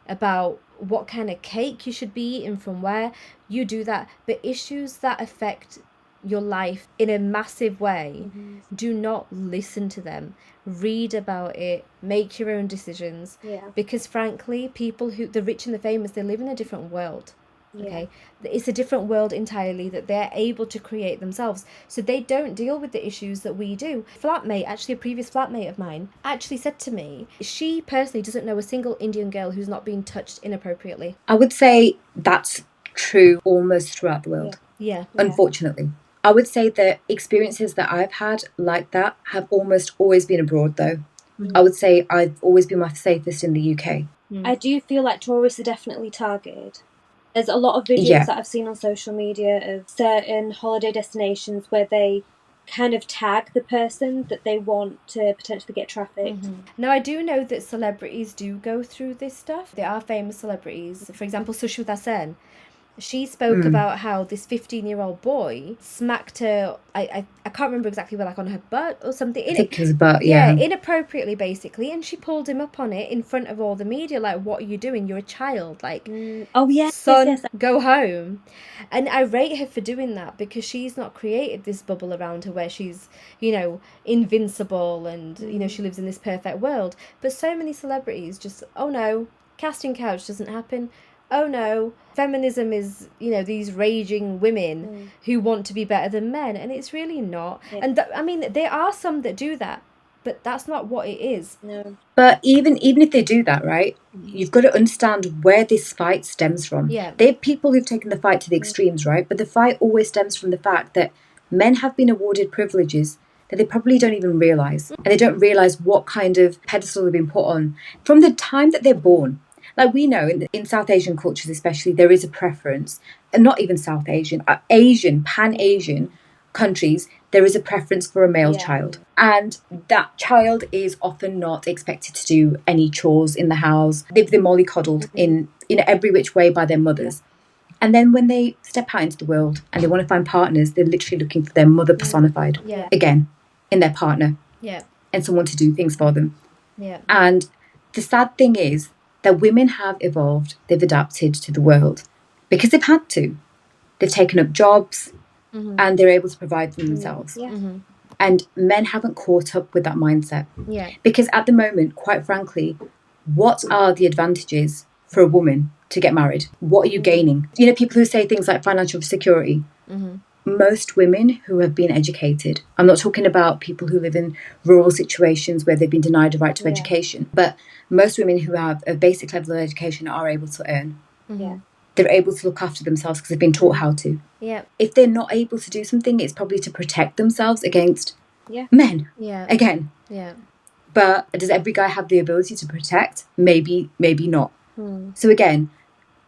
Speaker 2: about what kind of cake you should be eating from where. You do that. But issues that affect your life in a massive way, do not listen to them. Read about it, make your own decisions. Because frankly, people the rich and the famous, they live in a different world. Okay, it's a different world entirely that they're able to create themselves, so they don't deal with the issues that we do. Flatmate, actually a previous flatmate of mine, actually said to me she personally doesn't know a single Indian girl who's not been touched inappropriately.
Speaker 1: I would say that's true almost throughout the world.
Speaker 2: Yeah.
Speaker 1: Unfortunately. I would say that experiences that I've had like that have almost always been abroad, though. I would say I've always been my safest in the UK.
Speaker 3: I do feel like tourists are definitely targeted. There's a lot of videos
Speaker 1: Yeah.
Speaker 3: that I've seen on social media of certain holiday destinations where they kind of tag the person that they want to potentially get trafficked.
Speaker 2: Now, I do know that celebrities do go through this stuff. There are famous celebrities. For example, Sushmita Sen. She spoke about how this 15-year-old boy smacked her. I can't remember exactly where, like on her butt or something.
Speaker 1: I think it was about, yeah.
Speaker 2: Inappropriately, basically, and she pulled him up on it in front of all the media. Like, what are you doing? You're a child. Like,
Speaker 3: oh yes,
Speaker 2: son,
Speaker 3: yes.
Speaker 2: go home. And I rate her for doing that because she's not created this bubble around her where she's, invincible and she lives in this perfect world. But so many celebrities just, oh no, casting couch doesn't happen. Oh no, feminism is, these raging women who want to be better than men, and it's really not.
Speaker 3: Yeah.
Speaker 2: And there are some that do that, but that's not what it is.
Speaker 3: No.
Speaker 1: But even if they do that, right, you've got to understand where this fight stems from.
Speaker 2: Yeah.
Speaker 1: They have people who've taken the fight to the extremes, right? But the fight always stems from the fact that men have been awarded privileges that they probably don't even realise. And they don't realise what kind of pedestal they've been put on from the time that they're born. Like we know in South Asian cultures especially, there is a preference, and not even South Asian, Asian, Pan-Asian countries, there is a preference for a male child. And that child is often not expected to do any chores in the house. They've been mollycoddled in every which way by their mothers. And then when they step out into the world and they want to find partners, they're literally looking for their mother personified again in their partner.
Speaker 2: Yeah.
Speaker 1: And someone to do things for them.
Speaker 2: Yeah.
Speaker 1: And the sad thing is that women have evolved, they've adapted to the world because they've had to. They've taken up jobs and they're able to provide for themselves. And men haven't caught up with that mindset.
Speaker 2: Yeah.
Speaker 1: Because at the moment, quite frankly, what are the advantages for a woman to get married? What are you gaining? People who say things like financial security. Most women who have been educated, I'm not talking about people who live in rural situations where they've been denied a right to education, but most women who have a basic level of education are able to earn. They're able to look after themselves because they've been taught how to.
Speaker 2: Yeah.
Speaker 1: If they're not able to do something, it's probably to protect themselves against
Speaker 3: Yeah.
Speaker 1: men.
Speaker 2: Yeah.
Speaker 1: Again.
Speaker 2: Yeah.
Speaker 1: But does every guy have the ability to protect? Maybe not. So again,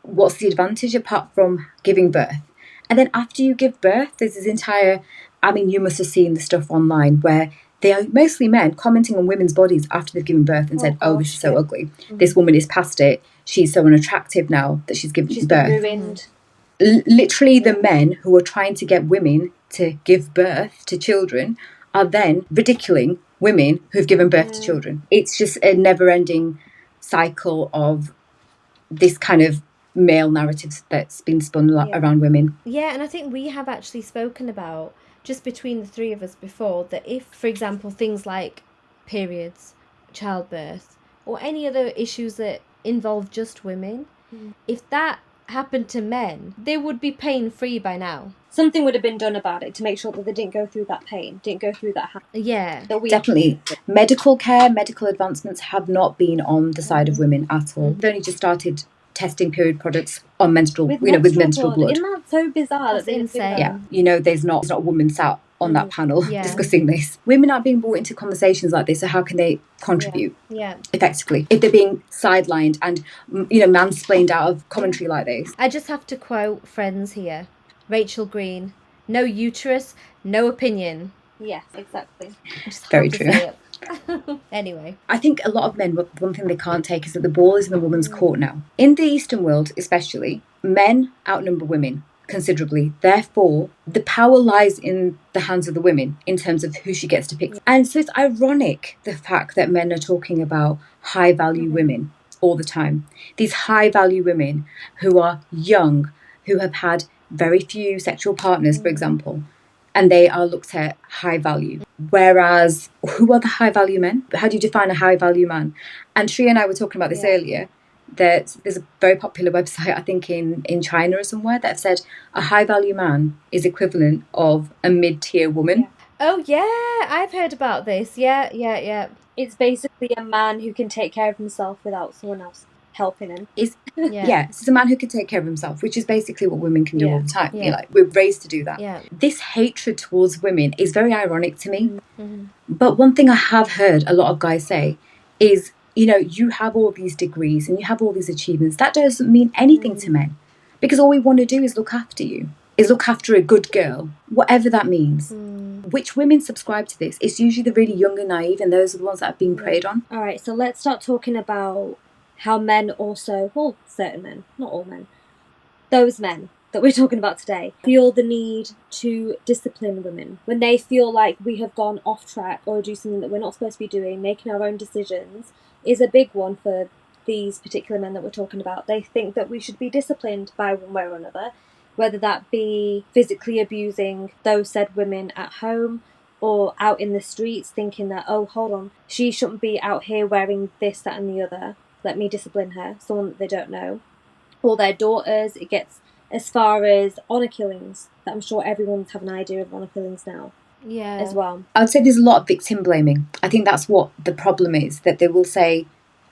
Speaker 1: what's the advantage apart from giving birth? And then after you give birth, there's this entire, you must have seen the stuff online where they are mostly men commenting on women's bodies after they've given birth and said, this is so ugly. This woman is past it. She's so unattractive now that she's given birth.
Speaker 3: Ruined.
Speaker 1: Literally the men who are trying to get women to give birth to children are then ridiculing women who've given birth to children. It's just a never-ending cycle of this kind of male narrative that's been spun around women.
Speaker 2: Yeah, and I think we have actually spoken about, just between the three of us before, that if, for example, things like periods, childbirth, or any other issues that involve just women, if that happened to men, they would be pain-free by now.
Speaker 3: Something would have been done about it to make sure that they didn't go through that pain, didn't go through that.
Speaker 1: Definitely. Medical care, medical advancements have not been on the side of women at all. They've only just started testing period products on menstrual, with menstrual blood.
Speaker 3: Isn't that so bizarre?
Speaker 2: That's insane.
Speaker 1: Yeah, there's not a woman sat on that panel discussing this. Women aren't being brought into conversations like this, so how can they contribute effectively if they're being sidelined and mansplained out of commentary like this?
Speaker 2: I just have to quote friends here. Rachel Green, no uterus, no opinion.
Speaker 3: Yes, exactly.
Speaker 1: Very true.
Speaker 2: Anyway.
Speaker 1: I think a lot of men, one thing they can't take is that the ball is in the woman's court now. In the Eastern world especially, men outnumber women considerably. Therefore, the power lies in the hands of the women in terms of who she gets to pick. And so it's ironic, the fact that men are talking about high-value women all the time. These high-value women who are young, who have had very few sexual partners, for example, and they are looked at high value. Whereas, who are the high value men? How do you define a high value man? And Shreeya and I were talking about this earlier, that there's a very popular website, I think in China or somewhere, that have said a high value man is equivalent of a mid-tier woman.
Speaker 2: Oh yeah, I've heard about this. Yeah.
Speaker 3: It's basically a man who can take care of himself without someone else helping him.
Speaker 2: Yeah.
Speaker 1: This is a man who can take care of himself, which is basically what women can do all the time.
Speaker 2: Yeah.
Speaker 1: You're like, we're raised to do that.
Speaker 2: Yeah.
Speaker 1: This hatred towards women is very ironic to me.
Speaker 2: Mm-hmm.
Speaker 1: But one thing I have heard a lot of guys say is, you know, you have all these degrees and you have all these achievements. That doesn't mean anything to men, because all we want to do is look after you, is look after a good girl, whatever that means. Which women subscribe to this? It's usually the really young and naive, and those are the ones that have been preyed on.
Speaker 3: All right, so let's start talking about how men also, well, certain men, not all men, those men that we're talking about today, feel the need to discipline women when they feel like we have gone off track or do something that we're not supposed to be doing. Making our own decisions is a big one for these particular men that we're talking about. They think that we should be disciplined by one way or another, whether that be physically abusing those said women at home or out in the streets, thinking that, oh, hold on, she shouldn't be out here wearing this, that and the other, let me discipline her, someone that they don't know. Or their daughters. It gets as far as honour killings, that I'm sure everyone's have an idea of honour killings now as well.
Speaker 1: I would say there's a lot of victim blaming. I think that's what the problem is, that they will say,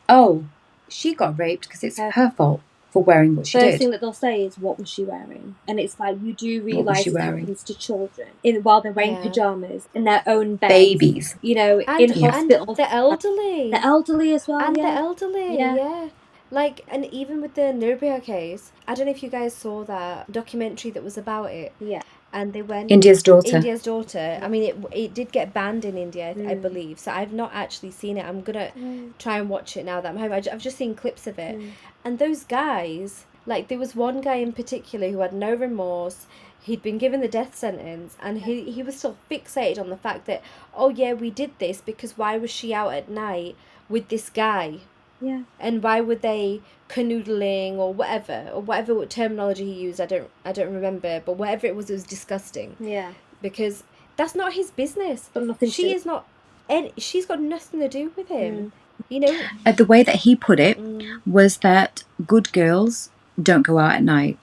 Speaker 1: oh, she got raped because it's her fault for wearing what she
Speaker 3: First
Speaker 1: did.
Speaker 3: thing that they'll say is, what was she wearing? And it's like, you do
Speaker 1: What was
Speaker 3: realise
Speaker 1: she
Speaker 3: it
Speaker 1: wearing?
Speaker 3: happens to children while they're wearing pyjamas in their own beds.
Speaker 1: Babies.
Speaker 3: You know,
Speaker 2: And,
Speaker 3: in hospitals.
Speaker 2: and the elderly.
Speaker 3: The elderly as well,
Speaker 2: And
Speaker 3: yeah.
Speaker 2: the elderly, yeah. Like, and even with the Nirabia case, I don't know if you guys saw that documentary that was about it.
Speaker 3: Yeah.
Speaker 2: And they went...
Speaker 1: India's Daughter.
Speaker 2: I mean, it did get banned in India, I believe. So I've not actually seen it. I'm going to try and watch it now that I'm home. I've just seen clips of it. And those guys, like, there was one guy in particular who had no remorse. He'd been given the death sentence, and he was still fixated on the fact that, oh yeah, we did this because why was she out at night with this guy?
Speaker 3: Yeah.
Speaker 2: And why were they canoodling or whatever terminology he used? I don't remember, but whatever it was disgusting.
Speaker 3: Yeah.
Speaker 2: Because that's not his business.
Speaker 3: But nothing
Speaker 2: She's got nothing to do with him. You know,
Speaker 1: the way that he put it was that good girls don't go out at night.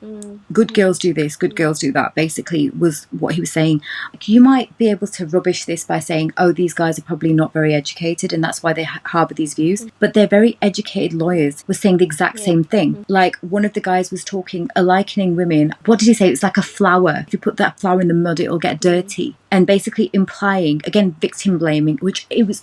Speaker 1: Good girls do this, good girls do that, basically was what he was saying. You might be able to rubbish this by saying, oh, these guys are probably not very educated and that's why they harbour these views. But they're very educated lawyers were saying the exact same thing. Like, one of the guys was likening women. What did he say? It's like a flower. If you put that flower in the mud, it'll get dirty. And basically implying, again, victim blaming, which it was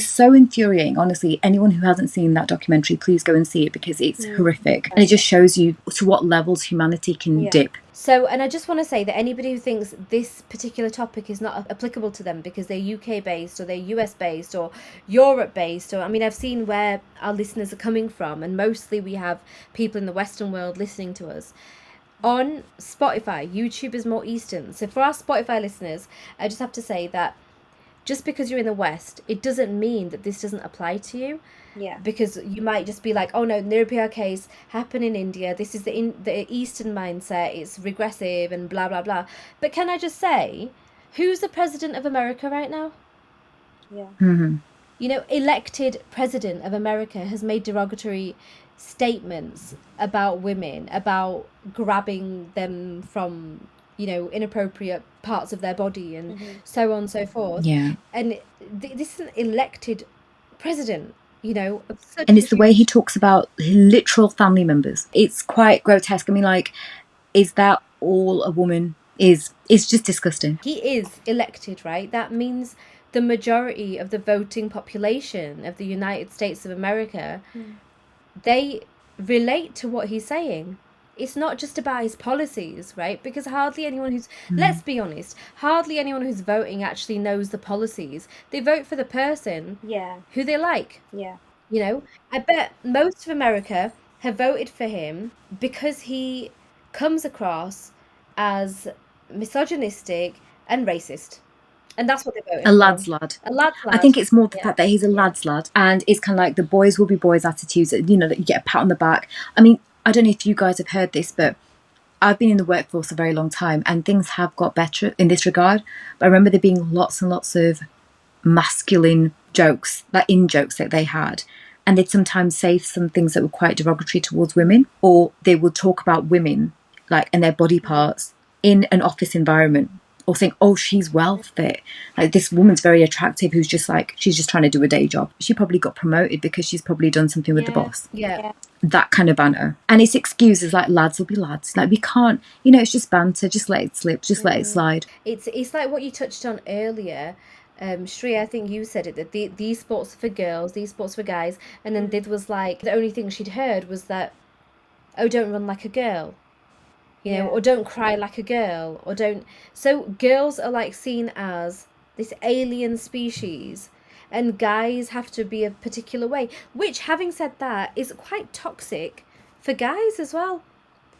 Speaker 1: so infuriating. Honestly, anyone who hasn't seen that documentary, please go and see it, because it's horrific. And it just shows you to what levels humanity can dip.
Speaker 2: So, and I just want to say that anybody who thinks this particular topic is not applicable to them because they're UK based or they're US based or Europe based, or, I mean, I've seen where our listeners are coming from, and mostly we have people in the Western world listening to us. On Spotify, YouTube is more Eastern. So for our Spotify listeners, I just have to say that just because you're in the West, it doesn't mean that this doesn't apply to you.
Speaker 3: Yeah.
Speaker 2: Because you might just be like, oh no, Nirabia case happened in India. This is the Eastern mindset. It's regressive and blah, blah, blah. But can I just say, who's the president of America right now?
Speaker 3: Yeah.
Speaker 1: Mm-hmm.
Speaker 2: You know, elected president of America has made derogatory statements about women, about grabbing them from, you know, inappropriate parts of their body and so on and so forth.
Speaker 1: Yeah.
Speaker 2: And this is an elected president, you know.
Speaker 1: And it's the way he talks about literal family members. It's quite grotesque. I mean, like, is that all a woman is? It's just disgusting.
Speaker 2: He is elected, right? That means the majority of the voting population of the United States of America, they relate to what he's saying. It's not just about his policies, right? Because hardly anyone who's, let's be honest, hardly anyone who's voting actually knows the policies. They vote for the person who they like.
Speaker 3: Yeah.
Speaker 2: You know, I bet most of America have voted for him because he comes across as misogynistic and racist. And that's what they voted for.
Speaker 1: A lad's lad.
Speaker 2: A lad's lad.
Speaker 1: I think it's more the fact that he's a lad's lad, and it's kind of like the boys will be boys attitudes, you know, that you get a pat on the back. I mean, I don't know if you guys have heard this, but I've been in the workforce a very long time and things have got better in this regard. But I remember there being lots and lots of masculine jokes, like in-jokes that they had. And they'd sometimes say some things that were quite derogatory towards women, or they would talk about women, like, and their body parts in an office environment. or think, oh, she's well fit. Like, this woman's very attractive who's just like, she's just trying to do a day job. She probably got promoted because she's probably done something with the boss.
Speaker 2: Yeah.
Speaker 1: That kind of banter. And it's excuses like, lads will be lads. Like, we can't, you know, it's just banter. Just let it slip. Just let it slide.
Speaker 2: It's like what you touched on earlier. Shreya, I think you said it, that these sports are for girls, these sports are for guys, and then Did was like, the only thing she'd heard was that, oh, don't run like a girl, or don't cry like a girl, or don't. So girls are like seen as this alien species, and guys have to be a particular way, which, having said that, is quite toxic for guys as well.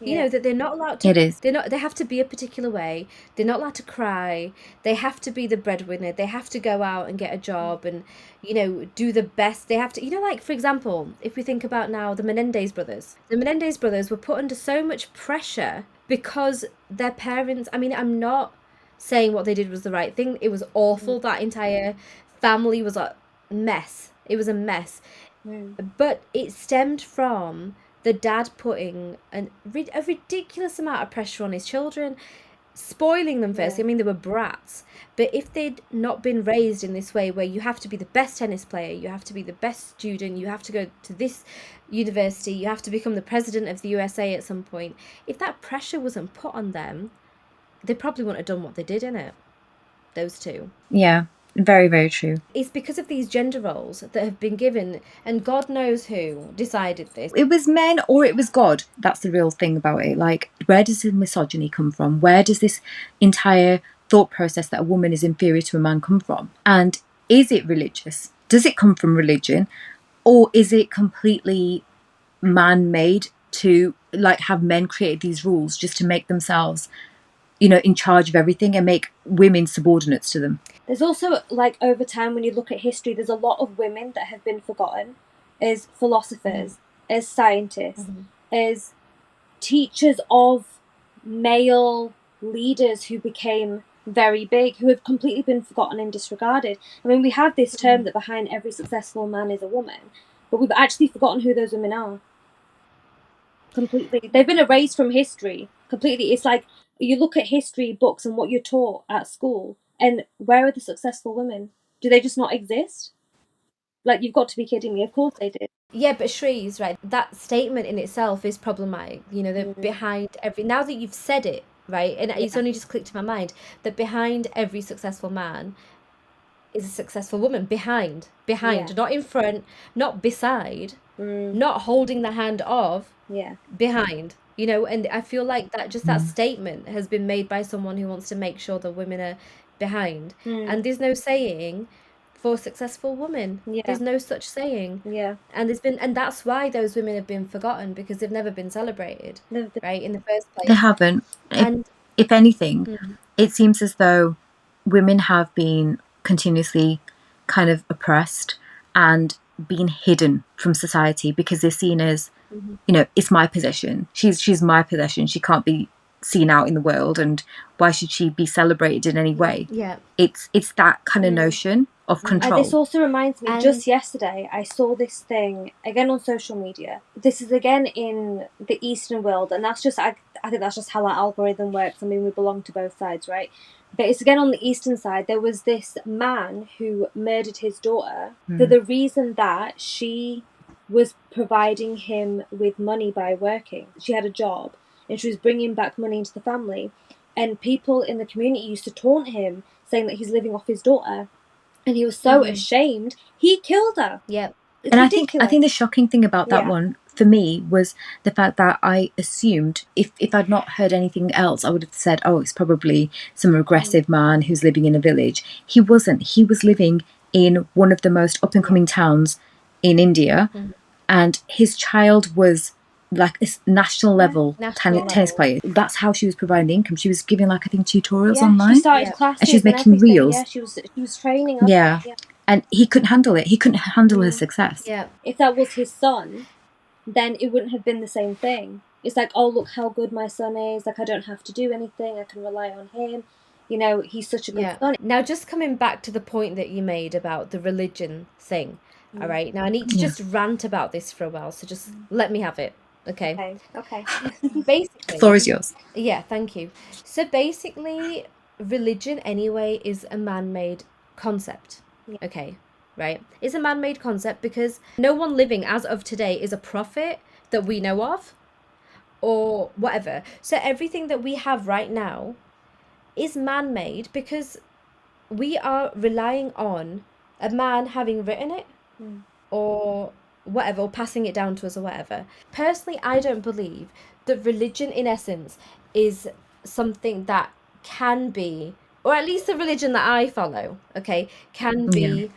Speaker 2: That they're not allowed to.
Speaker 1: It is.
Speaker 2: They have to be a particular way. They're not allowed to cry. They have to be the breadwinner. They have to go out and get a job and, do the best. They have to, like, for example, if we think about now the Menendez brothers. The Menendez brothers were put under so much pressure because their parents, I mean, I'm not saying what they did was the right thing. It was awful. That entire family was a mess. It was a mess. But it stemmed from the dad putting a ridiculous amount of pressure on his children, spoiling them first. I mean, they were brats. But if they'd not been raised in this way, where you have to be the best tennis player, you have to be the best student, you have to go to this university, you have to become the president of the USA at some point, if that pressure wasn't put on them, they probably wouldn't have done what they did, innit? Those two.
Speaker 1: Yeah. Very, very true.
Speaker 2: It's because of these gender roles that have been given, and God knows who decided this.
Speaker 1: It was men or it was God. That's the real thing about it. Like, where does the misogyny come from? Where does this entire thought process that a woman is inferior to a man come from? And is it religious? Does it come from religion? Or is it completely man-made to, like, have men create these rules just to make themselves, in charge of everything and make women subordinates to them?
Speaker 3: There's also, like, over time, when you look at history, there's a lot of women that have been forgotten as philosophers, as scientists, as teachers of male leaders who became very big, who have completely been forgotten and disregarded. I mean, we have this term that behind every successful man is a woman, but we've actually forgotten who those women are. Completely. They've been erased from history. Completely. It's like, you look at history books and what you're taught at school, and where are the successful women? Do they just not exist? Like, you've got to be kidding me. Of course they did.
Speaker 2: Yeah, but Shree's right. That statement in itself is problematic. They're behind every. Now that you've said it, right, and it's only just clicked to my mind that behind every successful man is a successful woman. Behind, not in front, not beside, not holding the hand of. Behind. And I feel like that statement has been made by someone who wants to make sure that women are behind. And there's no saying for successful women. There's no such saying. And that's why those women have been forgotten, because they've never been celebrated, right, in the first place.
Speaker 1: They haven't. If anything, it seems as though women have been continuously kind of oppressed and being hidden from society because they're seen as, it's my possession. She's my possession. She can't be seen out in the world, and why should she be celebrated in any way? It's that kind of notion of control.
Speaker 3: This also reminds me, just yesterday I saw this thing again on social media. This is again in the Eastern world, and that's just, I think that's just how our algorithm works. I mean, we belong to both sides, right? But it's again on the Eastern side. There was this man who murdered his daughter for the reason that she was providing him with money by working. She had a job and she was bringing back money into the family, and people in the community used to taunt him, saying that he's living off his daughter, and he was so ashamed he killed her.
Speaker 1: And I think the shocking thing about that one for me was the fact that I assumed, if I'd not heard anything else, I would have said, oh, it's probably some aggressive man who's living in a village. He wasn't. He was living in one of the most up and coming towns in India, and his child was like this national level tennis player. That's how she was providing the income. She was giving, like, I think, tutorials online.
Speaker 3: She started classes
Speaker 1: and she was making reels.
Speaker 3: She was training.
Speaker 1: And he couldn't handle it. He couldn't handle her success.
Speaker 3: If that was his son, then it wouldn't have been the same thing. It's like, oh, look how good my son is. Like, I don't have to do anything. I can rely on him. He's such a good son.
Speaker 2: Now, just coming back to the point that you made about the religion thing, all right? Now, I need to just rant about this for a while, so just let me have it. Okay.
Speaker 3: Okay.
Speaker 2: Basically,
Speaker 1: The floor is yours.
Speaker 2: Yeah, thank you. So basically, religion anyway is a man-made concept.
Speaker 3: Yeah.
Speaker 2: Okay, right? It's a man-made concept because no one living as of today is a prophet that we know of or whatever. So everything that we have right now is man-made because we are relying on a man having written it or whatever, or passing it down to us or whatever. Personally, I don't believe that religion, in essence, is something that can be, or at least the religion that I follow, okay, can
Speaker 1: Yeah.
Speaker 2: be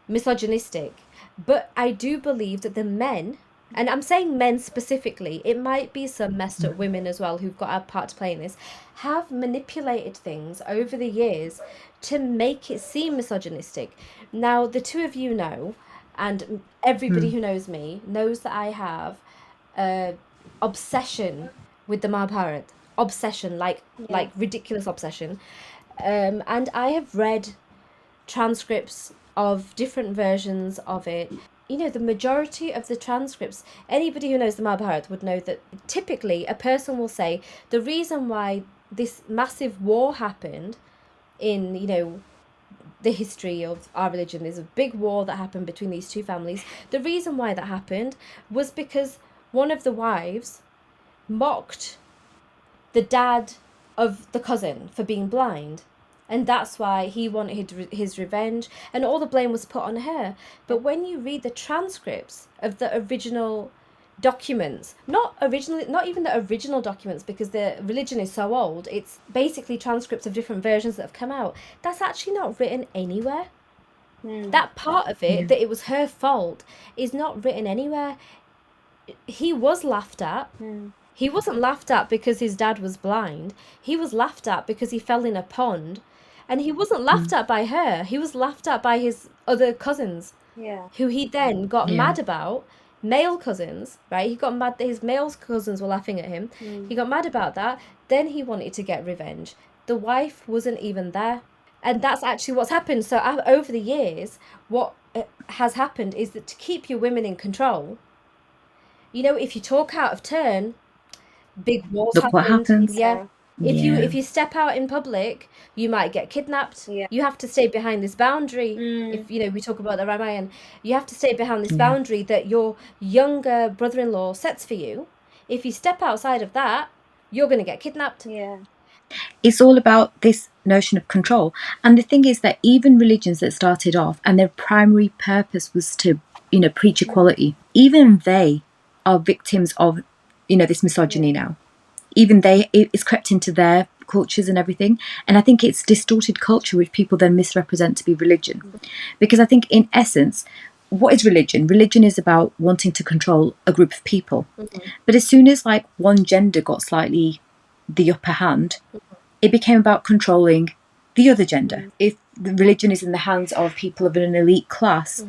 Speaker 2: misogynistic. But I do believe that the men, and I'm saying men specifically, it might be some messed up women as well who've got a part to play in this, have manipulated things over the years to make it seem misogynistic. Now, the two of you know, and everybody
Speaker 1: Mm.
Speaker 2: who knows me knows that I have a obsession with the Mahabharata. Obsession,
Speaker 3: Yeah.
Speaker 2: like ridiculous obsession. And I have read transcripts of different versions of it. You know, the majority of the transcripts, anybody who knows the Mahabharata would know that typically a person will say the reason why this massive war happened in, you know, the history of our religion, there's a big war that happened between these two families. The reason why that happened was because one of the wives mocked the dad of the cousin for being blind. And that's why he wanted his revenge, and all the blame was put on her. But when you read the transcripts of the original documents, not even the original documents, because the religion is so old, it's basically transcripts of different versions that have come out. That's actually not written anywhere. That part of it,
Speaker 1: Yeah.
Speaker 2: that it was her fault, is not written anywhere. He was laughed at. He wasn't laughed at because his dad was blind. He was laughed at because he fell in a pond. And he wasn't laughed
Speaker 1: Mm.
Speaker 2: at by her. He was laughed at by his other cousins,
Speaker 3: Yeah.
Speaker 2: who he then got
Speaker 1: Yeah.
Speaker 2: mad about. Male cousins, right? He got mad that his male cousins were laughing at him. He got mad about that. Then he wanted to get revenge. The wife wasn't even there. And that's actually what's happened. So over the years, what has happened is that to keep your women in control, you know, if you talk out of turn, big wars
Speaker 1: Look what
Speaker 2: happened.
Speaker 1: happens.
Speaker 2: Yeah.
Speaker 3: Yeah.
Speaker 2: If
Speaker 1: Yeah.
Speaker 2: you step out in public, you might get kidnapped.
Speaker 3: Yeah.
Speaker 2: You have to stay behind this boundary. If you know we talk about the Ramayan, you have to stay behind this
Speaker 1: Yeah.
Speaker 2: boundary that your younger brother-in-law sets for you. If you step outside of that, you're going to get kidnapped.
Speaker 3: Yeah.
Speaker 1: It's all about this notion of control. And the thing is that even religions that started off and their primary purpose was to, preach equality, even they are victims of, this misogyny
Speaker 3: Yeah.
Speaker 1: now. Even it's crept into their cultures and everything. And I think it's distorted culture which people then misrepresent to be religion. Because I think in essence, what is religion? Religion is about wanting to control a group of people. But as soon as like one gender got slightly the upper hand, it became about controlling the other gender. If the religion is in the hands of people of an elite class,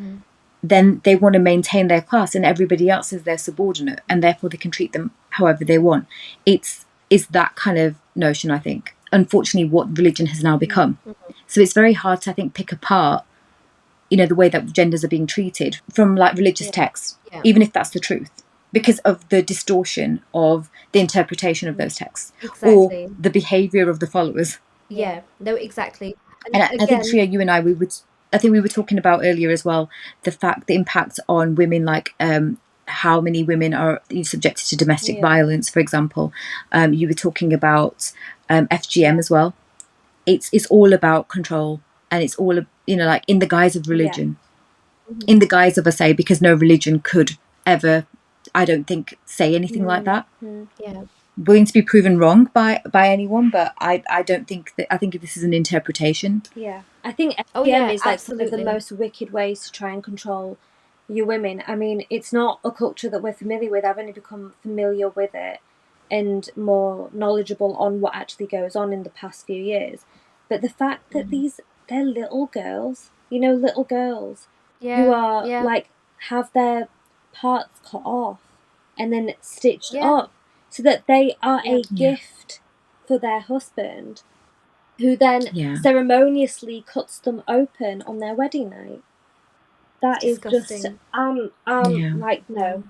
Speaker 1: then they want to maintain their class and everybody else is their subordinate, and therefore they can treat them however they want. Is that kind of notion, I think, unfortunately, what religion has now become. So it's very hard to, I think, pick apart, the way that genders are being treated from like religious
Speaker 3: Yeah.
Speaker 1: texts,
Speaker 2: Yeah.
Speaker 1: even if that's the truth, because of the distortion of the interpretation of those texts or
Speaker 2: Exactly.
Speaker 1: the behavior of the followers.
Speaker 2: Yeah. No, exactly.
Speaker 1: And
Speaker 2: And
Speaker 1: I think,
Speaker 2: again,
Speaker 1: Shreeya, you and I think we were talking about earlier as well, the impact on women, like how many women are subjected to domestic
Speaker 3: Yeah.
Speaker 1: violence, for example. You were talking about FGM
Speaker 3: Yeah.
Speaker 1: as well. It's all about control, and it's all, like in the guise of
Speaker 3: Yeah.
Speaker 1: religion, in the guise of a say, because no religion could ever, I don't think, say anything like that.
Speaker 2: yeah.
Speaker 1: Willing to be proven wrong by anyone, but I don't think that. I think this is an interpretation.
Speaker 3: Yeah. I think
Speaker 2: Oh
Speaker 3: FGM
Speaker 2: yeah,
Speaker 3: is like one of the
Speaker 2: absolutely.
Speaker 3: most wicked ways to try and control your women. I mean, it's not a culture that we're familiar with. I've only become familiar with it and more knowledgeable on what actually goes on in the past few years. But the fact that they're little girls, little girls who
Speaker 2: Yeah.
Speaker 3: are
Speaker 2: Yeah.
Speaker 3: like have their parts cut off and then stitched
Speaker 2: Yeah.
Speaker 3: up so that they are
Speaker 2: Yeah.
Speaker 3: a
Speaker 1: Yeah,
Speaker 3: gift for their husband, who then
Speaker 1: yeah,
Speaker 3: ceremoniously cuts them open on their wedding night.
Speaker 2: It's
Speaker 3: That is just
Speaker 2: disgusting.
Speaker 1: yeah,
Speaker 3: like,
Speaker 2: Yeah.
Speaker 3: no,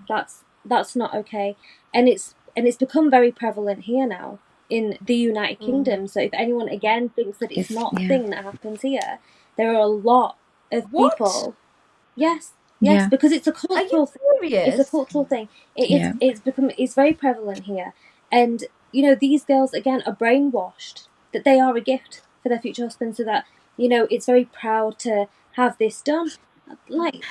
Speaker 3: that's not okay. And it's become very prevalent here now. in the United Kingdom. So if anyone again thinks that it's not a thing that happens here, there are a lot of people. Yes,
Speaker 1: Yeah.
Speaker 3: because it's a
Speaker 2: Are you
Speaker 3: cultural thing. It's a
Speaker 2: serious?
Speaker 3: cultural thing. It is.
Speaker 1: Yeah.
Speaker 3: It's very prevalent here, and you know these girls again are brainwashed that they are a gift for their future husband, so that you know it's very proud to have this done. Like,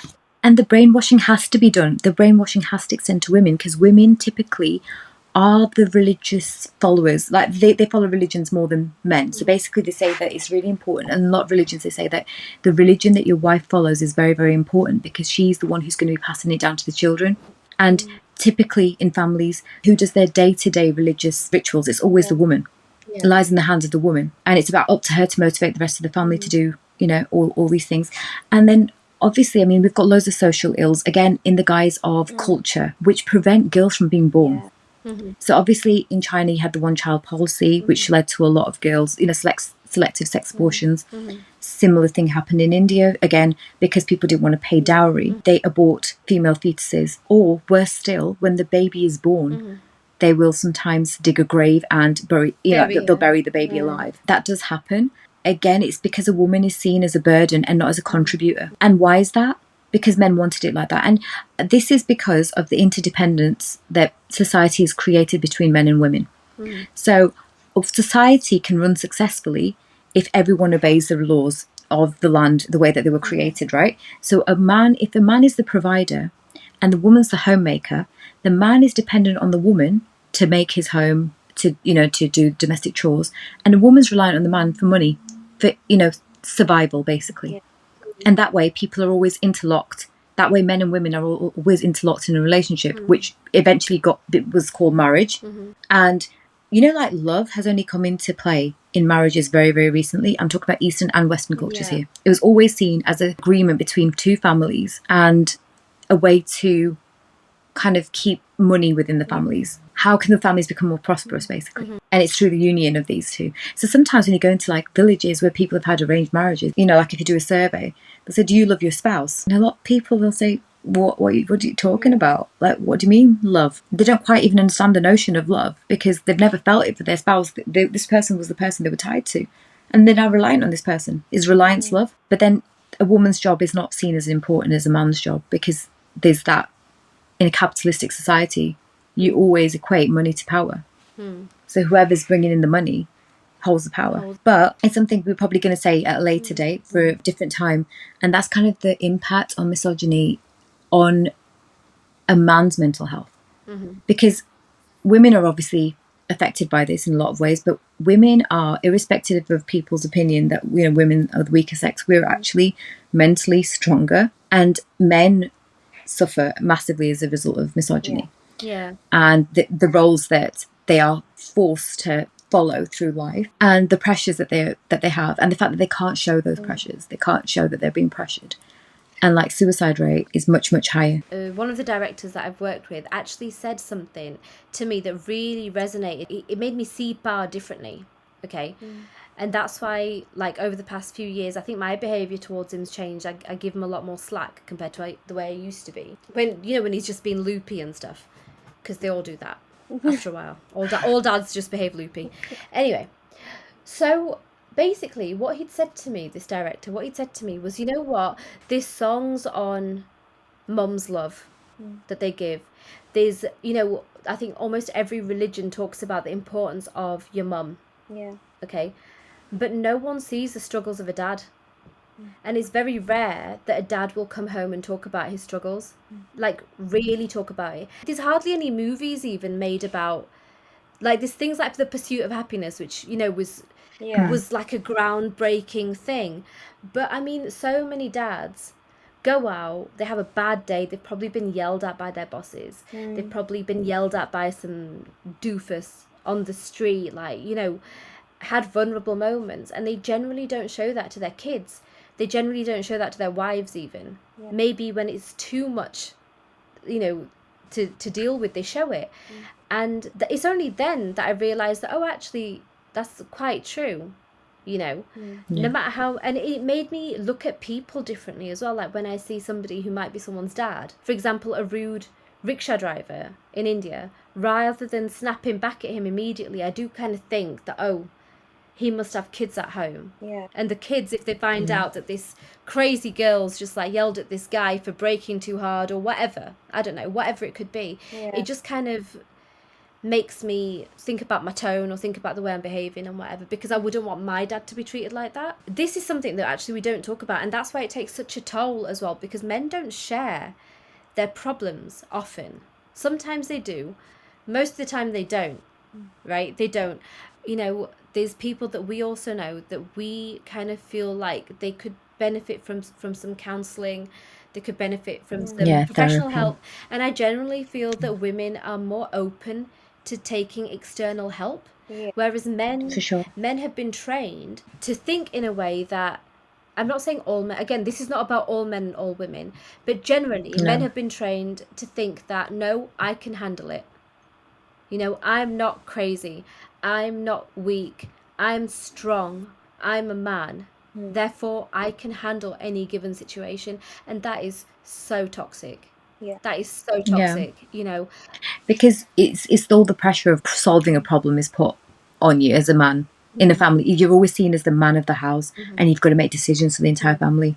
Speaker 1: And the brainwashing has to be done. The brainwashing has to extend to women because women typically are the religious followers. Like they follow religions more than men. So basically they say that it's really important. And a lot of religions, they say that the religion that your wife follows is very, very important because she's the one who's going to be passing it down to the children. And typically in families, who does their day-to-day religious rituals? It's always the woman. It lies in the hands of the woman. And it's about up to her to motivate the rest of the family to do, you know, all these things. And then obviously, I mean, we've got loads of social ills, again, in the guise of culture, which prevent girls from being born. So obviously in China you had the one child policy, which led to a lot of girls, you know, selective sex abortions. Similar thing happened in India, again, because people didn't want to pay dowry. They abort female fetuses, or worse still, when the baby is born, they will sometimes dig a grave and bury, you know, they'll bury the baby alive. That does happen. Again, it's because a woman is seen as a burden and not as a contributor. And why is that? Because men wanted it like that. And this is because of the interdependence that society has created between men and women. So society can run successfully if everyone obeys the laws of the land the way that they were created, right? So if the man is the provider and the woman's the homemaker, the man is dependent on the woman to make his home, to, you know, to do domestic chores, and the woman's reliant on the man for money, for, you know, survival basically. And that way people are always interlocked. That way men and women are always interlocked in a relationship, which eventually was called marriage. And you know, like, love has only come into play in marriages very, very recently. I'm talking about Eastern and Western cultures here. It was always seen as an agreement between two families and a way to kind of keep money within the families. How can the families become more prosperous, basically? And it's through the union of these two. So sometimes when you go into like villages where people have had arranged marriages, you know, like if you do a survey, they'll say, do you love your spouse? And a lot of people will say, what are you talking about? Like, what do you mean love? They don't quite even understand the notion of love because they've never felt it for their spouse. This person was the person they were tied to. And they're now reliant on this person. Is reliance love? But then a woman's job is not seen as important as a man's job because there's that, in a capitalistic society, you always equate money to power. So whoever's bringing in the money holds the power. But it's something we're probably going to say at a later date for a different time. And that's kind of the impact on misogyny on a man's mental health. Because women are obviously affected by this in a lot of ways, but women are, irrespective of people's opinion that, you know, women are the weaker sex, we're actually mentally stronger, and men suffer massively as a result of misogyny. And the roles that they are forced to follow through life, and the pressures that they have, and the fact that they can't show those pressures, they can't show that they're being pressured. And like, suicide rate is much, much higher.
Speaker 2: One of the directors that I've worked with actually said something to me that really resonated. It made me see power differently. Okay. And that's why, like, over the past few years, I think my behaviour towards him's changed. I give him a lot more slack compared to the way I used to be. When he's just been loopy and stuff. Because they all do that after a while. All dads just behave loopy. Anyway, so basically what he'd said to me, this director, what he'd said to me was, you know what? This song's on mum's love that they give. There's, you know, I think almost every religion talks about the importance of your mum. Okay? But no one sees the struggles of a dad. And it's very rare that a dad will come home and talk about his struggles. Like, really talk about it. There's hardly any movies even made about, like, there's things like The Pursuit of Happiness, which, you know, was like a groundbreaking thing. But, I mean, so many dads go out, they have a bad day, they've probably been yelled at by their bosses. They've probably been yelled at by some doofus on the street, like, you know, had vulnerable moments, and they generally don't show that to their kids. They generally don't show that to their wives even. Maybe when it's too much, you know, to deal with, they show it. And it's only then that I realised that, oh, actually, that's quite true, you know. No matter how, and it made me look at people differently as well. Like when I see somebody who might be someone's dad, for example, a rude rickshaw driver in India, rather than snapping back at him immediately, I do kind of think that, oh, he must have kids at home.
Speaker 3: Yeah.
Speaker 2: And the kids, if they find out that this crazy girl's just like yelled at this guy for braking too hard or whatever, I don't know, whatever it could be, it just kind of makes me think about my tone or think about the way I'm behaving and whatever, because I wouldn't want my dad to be treated like that. This is something that actually we don't talk about, and that's why it takes such a toll as well, because men don't share their problems often. Sometimes they do, most of the time they don't, right? They don't. You know, there's people that we also know that we kind of feel like they could benefit from some counselling, they could benefit from some professional
Speaker 1: therapy.
Speaker 2: help, and I generally feel that women are more open to taking external help, whereas men
Speaker 1: For sure.
Speaker 2: men have been trained to think in a way that, I'm not saying all men, again, this is not about all men and all women, but generally men have been trained to think that, no, I can handle it. You know, I'm not crazy, I'm not weak, I'm strong, I'm a man, therefore I can handle any given situation, and that is so toxic. That is so toxic, you know.
Speaker 1: Because it's all the pressure of solving a problem is put on you as a man in a family. You're always seen as the man of the house, and you've got to make decisions for the entire family.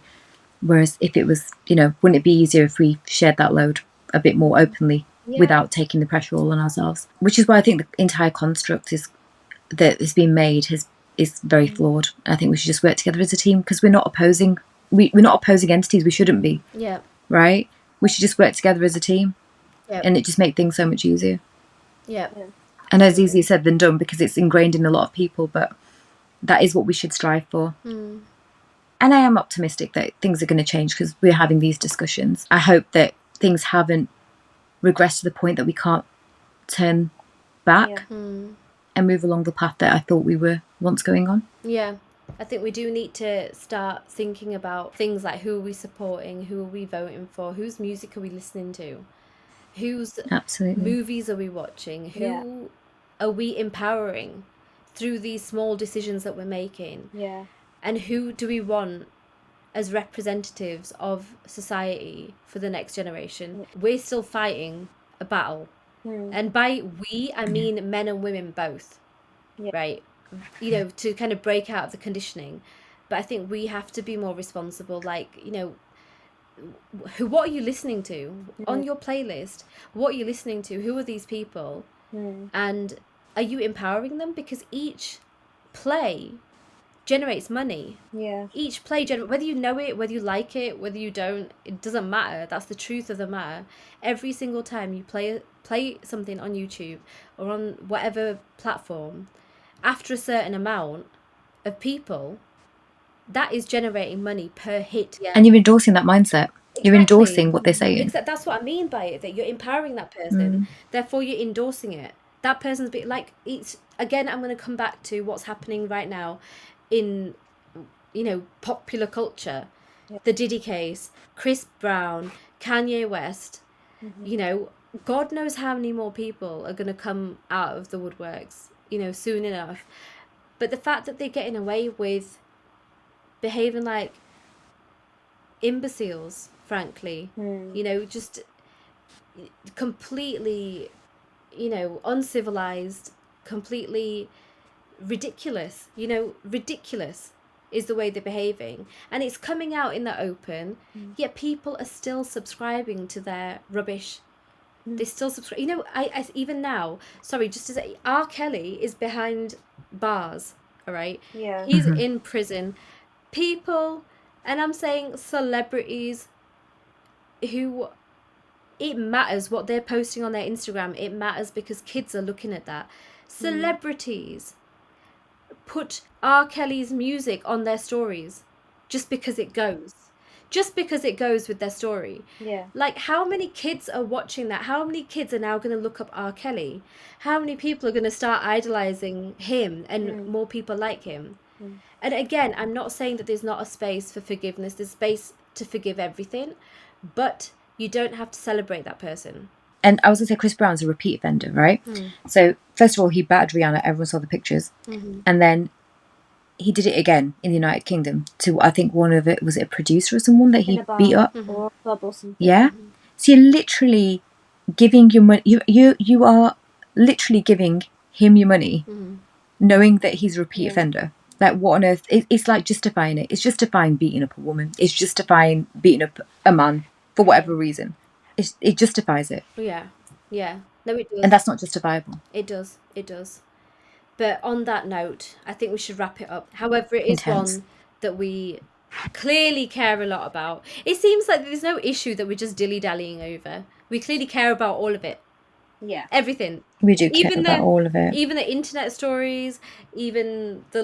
Speaker 1: Whereas if it was, you know, wouldn't it be easier if we shared that load a bit more openly without taking the pressure all on ourselves? Which is why I think the entire construct that has been made is very flawed. I think we should just work together as a team, because we're not opposing entities. We shouldn't be.
Speaker 2: Yeah.
Speaker 1: Right? We should just work together as a team.
Speaker 2: Yeah.
Speaker 1: And it just makes things so much easier.
Speaker 2: Yeah.
Speaker 1: And as easier said than done, because it's ingrained in a lot of people, but that is what we should strive for. And I am optimistic that things are going to change, because we're having these discussions. I hope that things haven't regressed to the point that we can't turn back and move along the path that I thought we were once going on.
Speaker 2: Yeah. I think we do need to start thinking about things like, who are we supporting, who are we voting for, whose music are we listening to, whose movies are we watching, who are we empowering through these small decisions that we're making, and who do we want as representatives of society for the next generation. We're still fighting a battle, and by we I mean men and women both, right? You know, to kind of break out of the conditioning. But I think we have to be more responsible. Like, you know, what are you listening to on your playlist? What are you listening to? Who are these people? And are you empowering them? Because each play generates money. Each play whether you know it, whether you like it, whether you don't, it doesn't matter. That's the truth of the matter. Every single time you play something on YouTube or on whatever platform, after a certain amount of people, that is generating money per hit.
Speaker 1: And you're endorsing that mindset. You're endorsing what they're saying.
Speaker 2: That's what I mean by it, that you're empowering that person, therefore you're endorsing it. That person's bit like, it's, again, I'm going to come back to what's happening right now in, you know, popular culture. The Diddy case, Chris Brown, Kanye West, you know, God knows how many more people are going to come out of the woodworks, you know, soon enough. But the fact that they're getting away with behaving like imbeciles, frankly, you know, just completely, you know, uncivilized, completely ridiculous, you know, ridiculous is the way they're behaving, and it's coming out in the open, yet people are still subscribing to their rubbish. They still subscribe. You know, I even now, sorry, just to say, R. Kelly is behind bars, all right? He's in prison. People, and I'm saying celebrities, who, it matters what they're posting on their Instagram. It matters because kids are looking at that. Celebrities put R. Kelly's music on their stories just because it goes. Just because it goes with their story. Like, how many kids are watching that? How many kids are now going to look up R. Kelly? How many people are going to start idolizing him and more people like him? And again, I'm not saying that there's not a space for forgiveness. There's space to forgive everything, but you don't have to celebrate that person.
Speaker 1: And I was going to say, Chris Brown's a repeat offender, right? So first of all, he battered Rihanna. Everyone saw the pictures. And then he did it again in the United Kingdom to, I think one of it, was it a producer or someone that he beat up?
Speaker 3: Or a club or something.
Speaker 1: Yeah. So you're literally giving your money, you are literally giving him your money, knowing that he's a repeat offender. Like, what on earth? It's like justifying it. It's justifying beating up a woman. It's justifying beating up a man for whatever reason. It justifies it.
Speaker 2: Yeah. No, it does.
Speaker 1: And that's not justifiable.
Speaker 2: It does. But on that note, I think we should wrap it up. However, it is
Speaker 1: Intense.
Speaker 2: one that we clearly care a lot about. It seems like there's no issue that we're just dilly-dallying over. We clearly care about all of it.
Speaker 3: Yeah.
Speaker 2: Everything.
Speaker 1: We do care about all of it.
Speaker 2: Even the internet stories, even the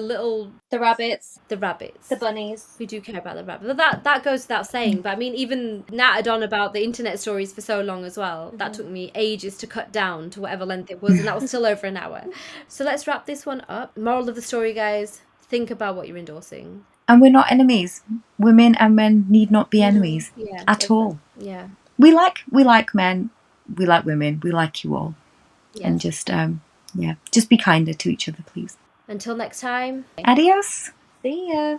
Speaker 3: rabbits,
Speaker 2: the
Speaker 3: bunnies.
Speaker 2: We do care about the rabbits. But that goes without saying. But I mean, even nattered on about the internet stories for so long as well. That took me ages to cut down to whatever length it was, and that was still over an hour. So let's wrap this one up. Moral of the story, guys: think about what you're endorsing.
Speaker 1: And we're not enemies. Women and men need not be enemies at all.
Speaker 2: Yeah.
Speaker 1: We like men. We like women. We like you all.
Speaker 2: Yes.
Speaker 1: And just be kinder to each other, please.
Speaker 2: Until next time.
Speaker 1: Adios.
Speaker 3: See ya.